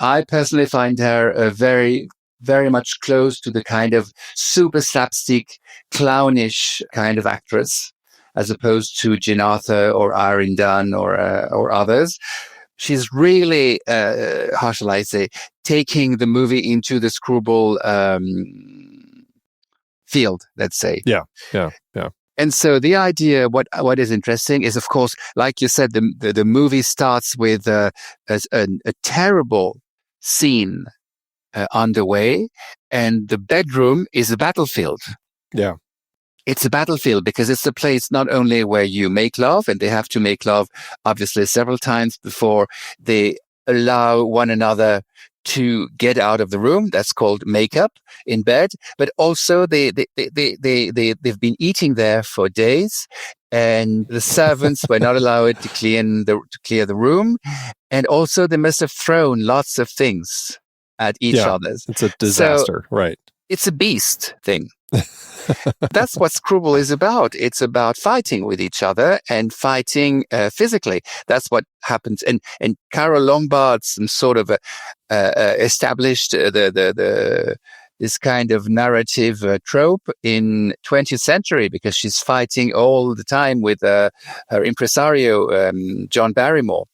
H: I personally find her very, very much close to the kind of super slapstick, clownish kind of actress, as opposed to Jean Arthur or Irene Dunne or others. She's really, how shall I say, taking the movie into the screwball field, let's say.
A: Yeah.
H: And so the idea, what is interesting is, of course, like you said, the movie starts with a terrible scene underway, and the bedroom is a battlefield.
A: Yeah.
H: It's a battlefield because it's a place not only where you make love, and they have to make love, obviously, several times before they allow one another to get out of the room. That's called makeup in bed. But also they've been eating there for days, and the servants were not allowed to clear the room. And also they must have thrown lots of things at each other.
A: It's a disaster, right?
H: It's a beast thing. That's what Screwball is about. It's about fighting with each other and fighting physically. That's what happens. And Carole Lombard, some sort of established the this kind of narrative trope in 20th century because she's fighting all the time with her impresario, John Barrymore.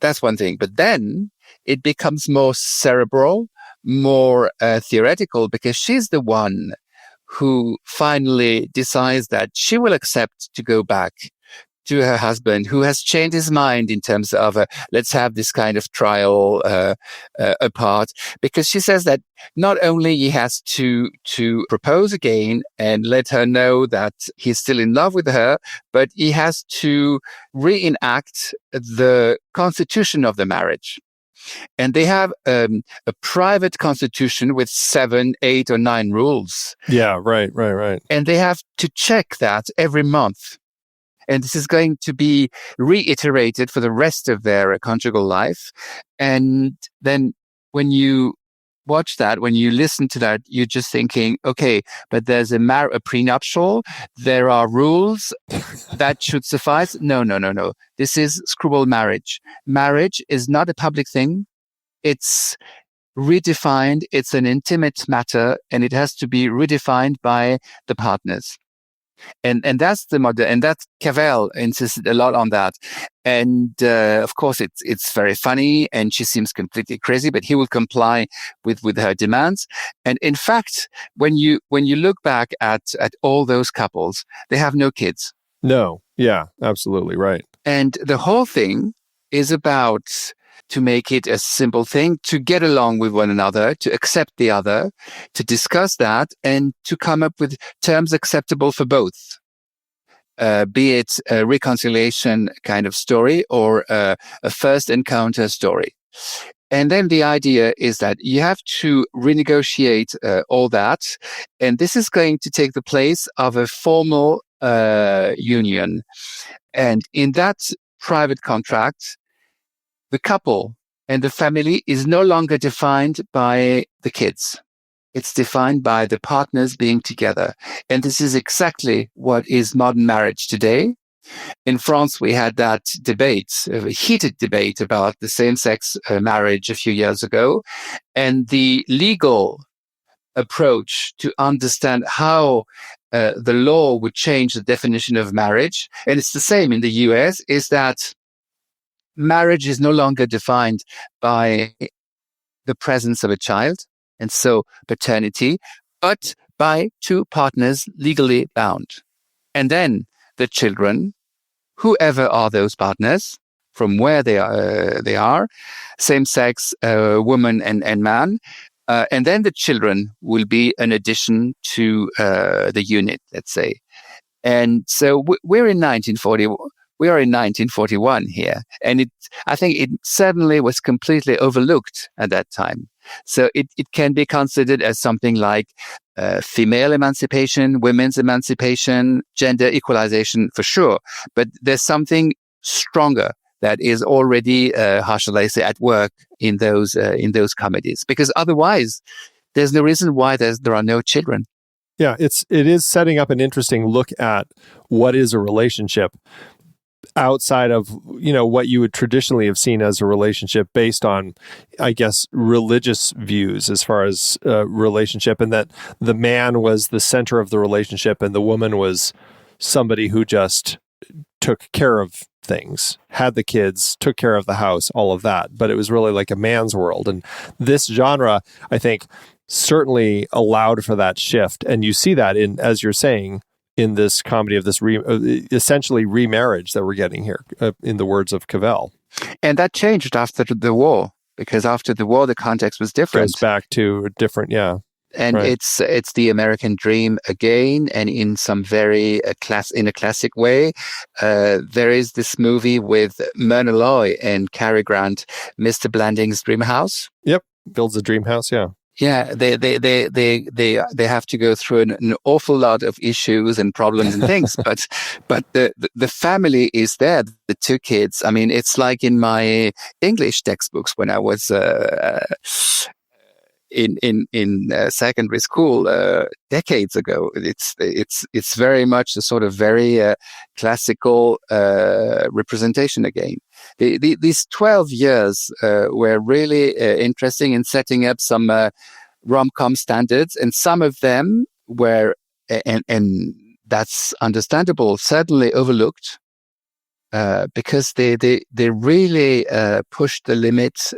H: That's one thing. But then it becomes more cerebral, more theoretical, because she's the one who finally decides that she will accept to go back to her husband, who has changed his mind in terms of let's have this kind of trial apart, because she says that not only he has to propose again and let her know that he's still in love with her, but he has to reenact the constitution of the marriage. And they have a private constitution with 7, 8, or 9 rules.
A: Yeah, right.
H: And they have to check that every month. And this is going to be reiterated for the rest of their conjugal life. And then when you watch that, when you listen to that, you're just thinking, okay, but there's a prenuptial. There are rules that should suffice. No. This is screwball marriage. Marriage is not a public thing. It's redefined. It's an intimate matter, and it has to be redefined by the partners. And that's the model, and that Cavell insisted a lot on that. And of course, it's very funny, and she seems completely crazy, but he will comply with her demands. And in fact, when you look back at all those couples, they have no kids.
A: No, yeah, absolutely right.
H: And the whole thing is about to make it a simple thing, to get along with one another, to accept the other, to discuss that, and to come up with terms acceptable for both, be it a reconciliation kind of story or a first encounter story. And then the idea is that you have to renegotiate all that, and this is going to take the place of a formal union. And in that private contract, the couple and the family is no longer defined by the kids. It's defined by the partners being together. And this is exactly what is modern marriage today. In France, we had that debate, a heated debate about the same-sex marriage a few years ago. And the legal approach to understand how the law would change the definition of marriage, and it's the same in the US, is that marriage is no longer defined by the presence of a child, and so paternity, but by 2 partners legally bound. And then the children, whoever are those partners, from where they are, same-sex, woman and man, and then the children will be an addition to the unit, let's say. And so we're in 1940. We are in 1941 here, and I think it certainly was completely overlooked at that time. So it can be considered as something like female emancipation, women's emancipation, gender equalization for sure. But there's something stronger that is already, how shall I say, at work in those comedies, because otherwise there's no reason why there are no children.
A: Yeah, it is setting up an interesting look at what is a relationship outside of, what you would traditionally have seen as a relationship based on, I guess, religious views as far as relationship, and that the man was the center of the relationship and the woman was somebody who just took care of things, had the kids, took care of the house, all of that. But it was really like a man's world. And this genre, I think, certainly allowed for that shift. And you see that in, as you're saying, in this comedy of this essentially remarriage that we're getting here, in the words of Cavell.
H: And that changed after the war, because after the war, the context was different.
A: Goes back to different, yeah.
H: And
A: right.
H: It's the American dream again, and in some very in a classic way. There is this movie with Myrna Loy and Cary Grant, Mr. Blanding's Dream House.
A: Yep, builds a dream house, yeah.
H: Yeah, they have to go through an awful lot of issues and problems and things, but the family is there. The 2 kids. I mean, it's like in my English textbooks when I was in secondary school decades ago. It's very much a sort of very classical representation again. These 12 years were really interesting in setting up some rom-com standards, and some of them were, and that's understandable, certainly overlooked because they really pushed the limit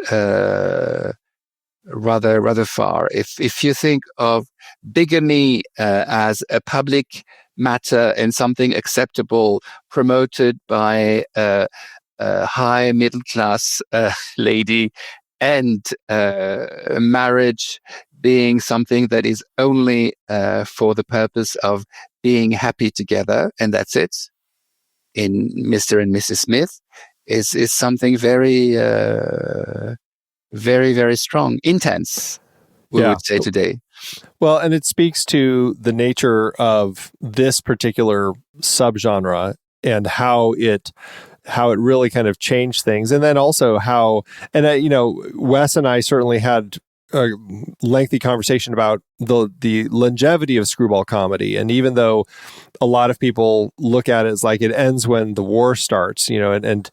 H: rather far. If you think of bigamy as a public matter and something acceptable, promoted by a high middle class lady, and marriage being something that is only for the purpose of being happy together, and that's it, in Mr. and Mrs. Smith, is something very, very strong, intense, we would say today.
A: Well, and it speaks to the nature of this particular subgenre and how it really kind of changed things. And then also how, and Wes and I certainly had a lengthy conversation about the longevity of screwball comedy. And even though a lot of people look at it as like it ends when the war starts, and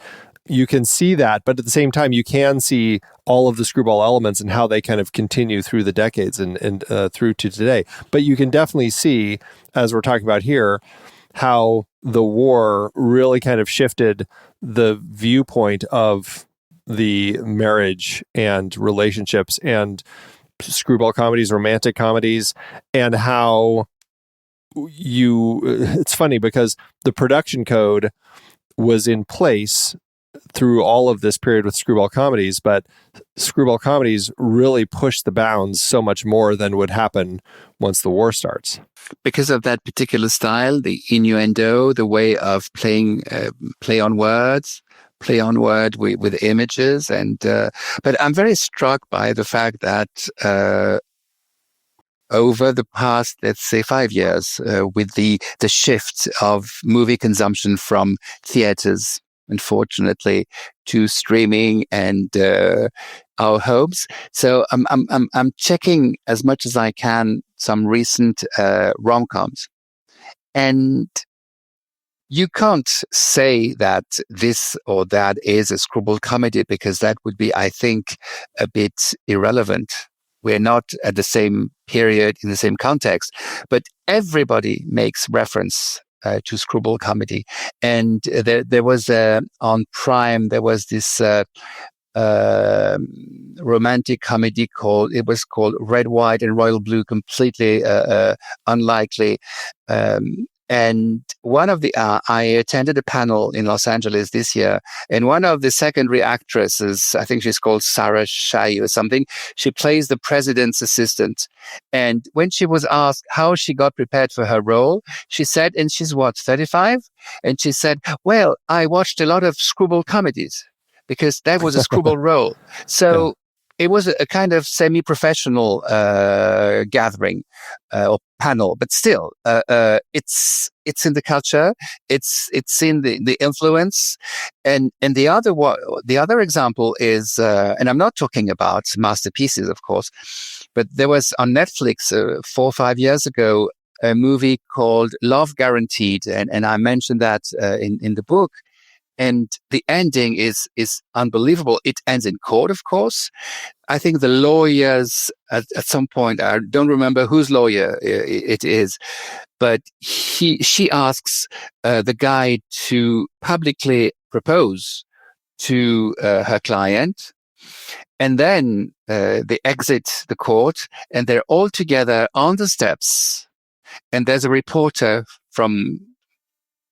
A: you can see that, but at the same time, you can see all of the screwball elements and how they kind of continue through the decades and through to today. But you can definitely see, as we're talking about here, how the war really kind of shifted the viewpoint of the marriage and relationships and screwball comedies, romantic comedies, and how it's funny because the production code was in place through all of this period with screwball comedies, but screwball comedies really push the bounds so much more than would happen once the war starts.
H: Because of that particular style, the innuendo, the way of playing, play on word with images, and but I'm very struck by the fact that over the past, let's say, 5 years, with the shift of movie consumption from theaters, unfortunately, to streaming and our homes. So I'm checking as much as I can some recent rom-coms, and you can't say that this or that is a screwball comedy, because that would be, I think, a bit irrelevant. We're not at the same period in the same context, but everybody makes reference to screwball comedy. And there was on Prime, there was this romantic comedy called Red, White, and Royal Blue, completely unlikely. And one of I attended a panel in Los Angeles this year, and one of the secondary actresses, I think she's called Sarah Shai or something, she plays the president's assistant. And when she was asked how she got prepared for her role, she said, and she's 35? And she said, well, I watched a lot of screwball comedies, because that was a screwball role. So it was a kind of semi-professional gathering or panel, but still, it's in the culture, it's in the influence, and the other example is, and I'm not talking about masterpieces, of course, but there was on Netflix 4 or 5 years ago a movie called Love Guaranteed, and I mentioned that in the book. And the ending is unbelievable. It ends in court, of course. I think the lawyers at some point, I don't remember whose lawyer it is, but she asks the guy to publicly propose to her client. And then they exit the court, and they're all together on the steps. And there's a reporter from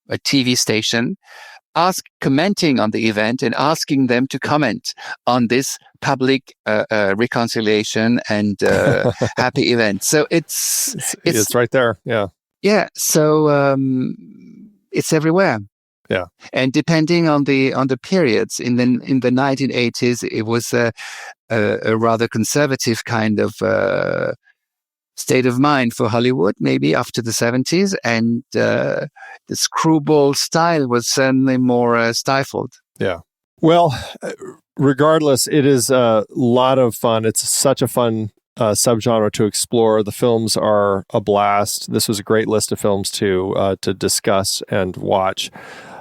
H: a TV station commenting on the event and asking them to comment on this public reconciliation and happy event. So it's
A: right there. Yeah.
H: Yeah. So it's everywhere.
A: Yeah.
H: And depending on the periods in the 1980s, it was a rather conservative kind of state of mind for Hollywood, maybe after the 70s, and the screwball style was certainly more stifled.
A: Yeah. Well, regardless, it is a lot of fun. It's such a fun subgenre to explore. The films are a blast. This was a great list of films to discuss and watch.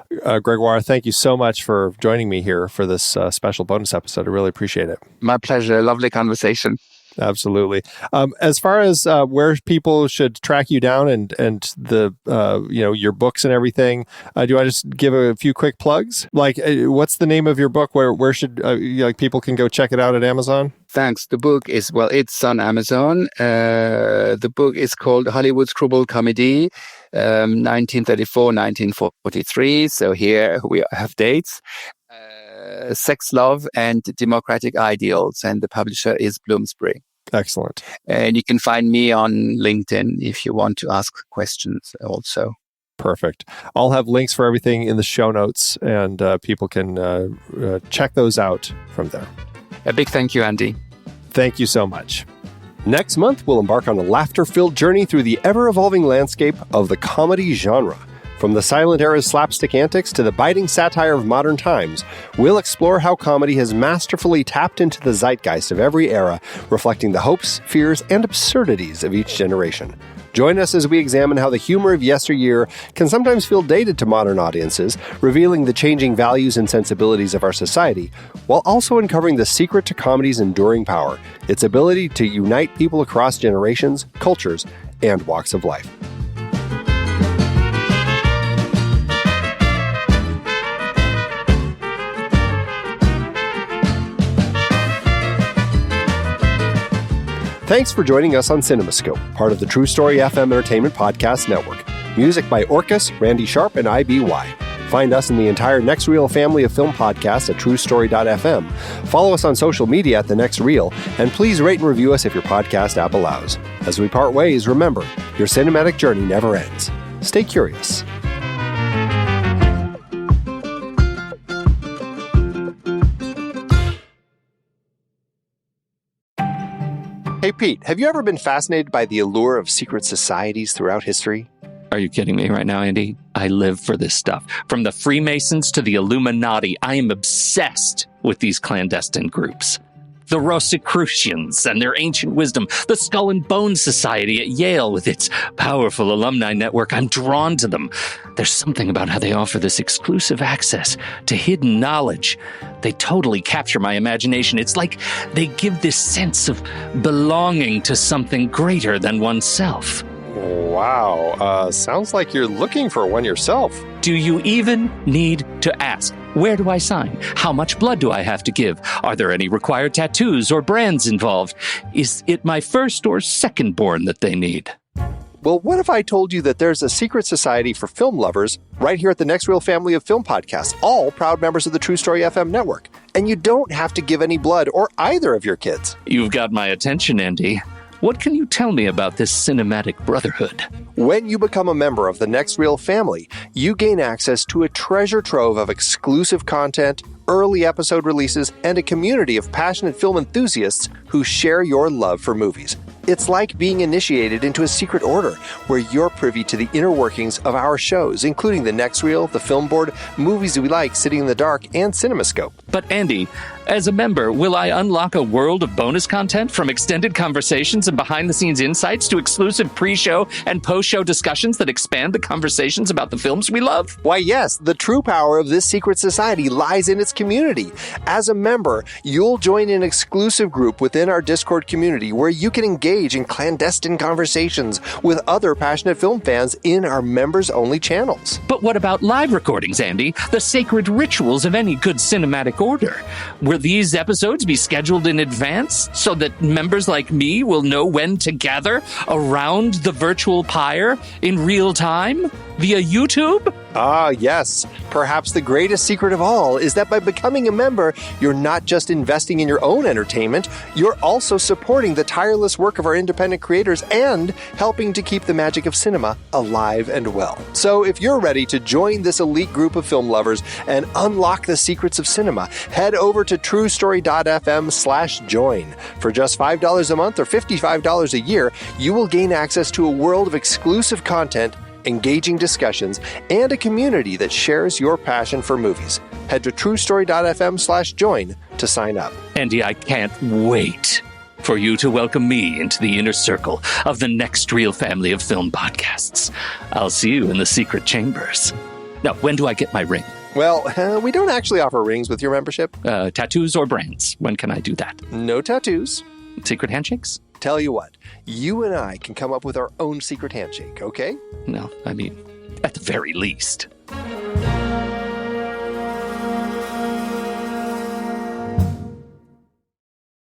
A: Grégoire, thank you so much for joining me here for this special bonus episode. I really appreciate it.
H: My pleasure. Lovely conversation.
A: Absolutely. As far as where people should track you down and the your books and everything, do I just give a few quick plugs? Like, what's the name of your book? Where should people can go check it out at Amazon?
H: Thanks. The book is, it's on Amazon. The book is called Hollywood Screwball Comedy, 1934-1943. So here we have dates. Sex, Love, and Democratic Ideals. And the publisher is Bloomsbury.
A: Excellent.
H: And you can find me on LinkedIn if you want to ask questions also.
A: Perfect. I'll have links for everything in the show notes, and people can check those out from there.
H: A big thank you, Andy.
A: Thank you so much. Next month, we'll embark on a laughter-filled journey through the ever-evolving landscape of the comedy genre. From the silent era's slapstick antics to the biting satire of modern times, we'll explore how comedy has masterfully tapped into the zeitgeist of every era, reflecting the hopes, fears, and absurdities of each generation. Join us as we examine how the humor of yesteryear can sometimes feel dated to modern audiences, revealing the changing values and sensibilities of our society, while also uncovering the secret to comedy's enduring power, its ability to unite people across generations, cultures, and walks of life. Thanks for joining us on CinemaScope, part of the True Story FM Entertainment Podcast Network. Music by Orcus, Randy Sharp, and IBY. Find us and the entire Next Reel family of film podcasts at truestory.fm. Follow us on social media at The Next Reel, and please rate and review us if your podcast app allows. As we part ways, remember, your cinematic journey never ends. Stay curious. Hey, Pete, have you ever been fascinated by the allure of secret societies throughout history?
G: Are you kidding me right now, Andy? I live for this stuff. From the Freemasons to the Illuminati, I am obsessed with these clandestine groups. The Rosicrucians and their ancient wisdom, the Skull and Bones Society at Yale with its powerful alumni network. I'm drawn to them. There's something about how they offer this exclusive access to hidden knowledge. They totally capture my imagination. It's like they give this sense of belonging to something greater than oneself.
A: Wow, sounds like you're looking for one yourself.
G: Do you even need to ask? Where do I sign? How much blood do I have to give? Are there any required tattoos or brands involved? Is it my first or second born that they need?
A: Well, what if I told you that there's a secret society for film lovers right here at the Next Reel family of film podcasts, all proud members of the True Story FM network, and you don't have to give any blood or either of your kids?
G: You've got my attention, Andy. What can you tell me about this cinematic brotherhood?
A: When you become a member of the Next Reel family, you gain access to a treasure trove of exclusive content, early episode releases, and a community of passionate film enthusiasts who share your love for movies. It's like being initiated into a secret order where you're privy to the inner workings of our shows, including the Next Reel, the Film Board, Movies We Like, Sitting in the Dark, and CinemaScope.
G: But Andy, as a member, will I unlock a world of bonus content from extended conversations and behind-the-scenes insights to exclusive pre-show and post-show discussions that expand the conversations about the films we love?
A: Why, yes, the true power of this secret society lies in its community. As a member, you'll join an exclusive group within our Discord community where you can engage in clandestine conversations with other passionate film fans in our members-only channels.
G: But what about live recordings, Andy? The sacred rituals of any good cinematic order. Will these episodes be scheduled in advance so that members like me will know when to gather around the virtual pyre in real time via YouTube?
A: Ah, yes. Perhaps the greatest secret of all is that by becoming a member, you're not just investing in your own entertainment, you're also supporting the tireless work of our independent creators and helping to keep the magic of cinema alive and well. So if you're ready to join this elite group of film lovers and unlock the secrets of cinema, head over to truestory.fm/join. For just $5 a month or $55 a year, you will gain access to a world of exclusive content, engaging discussions, and a community that shares your passion for movies. Head to truestory.fm/join to sign up.
G: Andy, I can't wait for you to welcome me into the inner circle of the Next Reel family of film podcasts. I'll see you in the secret chambers. Now, when do I get my ring?
A: Well, we don't actually offer rings with your membership.
G: Tattoos or brands? When can I do that?
A: No tattoos.
G: Secret handshakes?
A: Tell you what, you and I can come up with our own secret handshake, okay?
G: No, I mean, at the very least.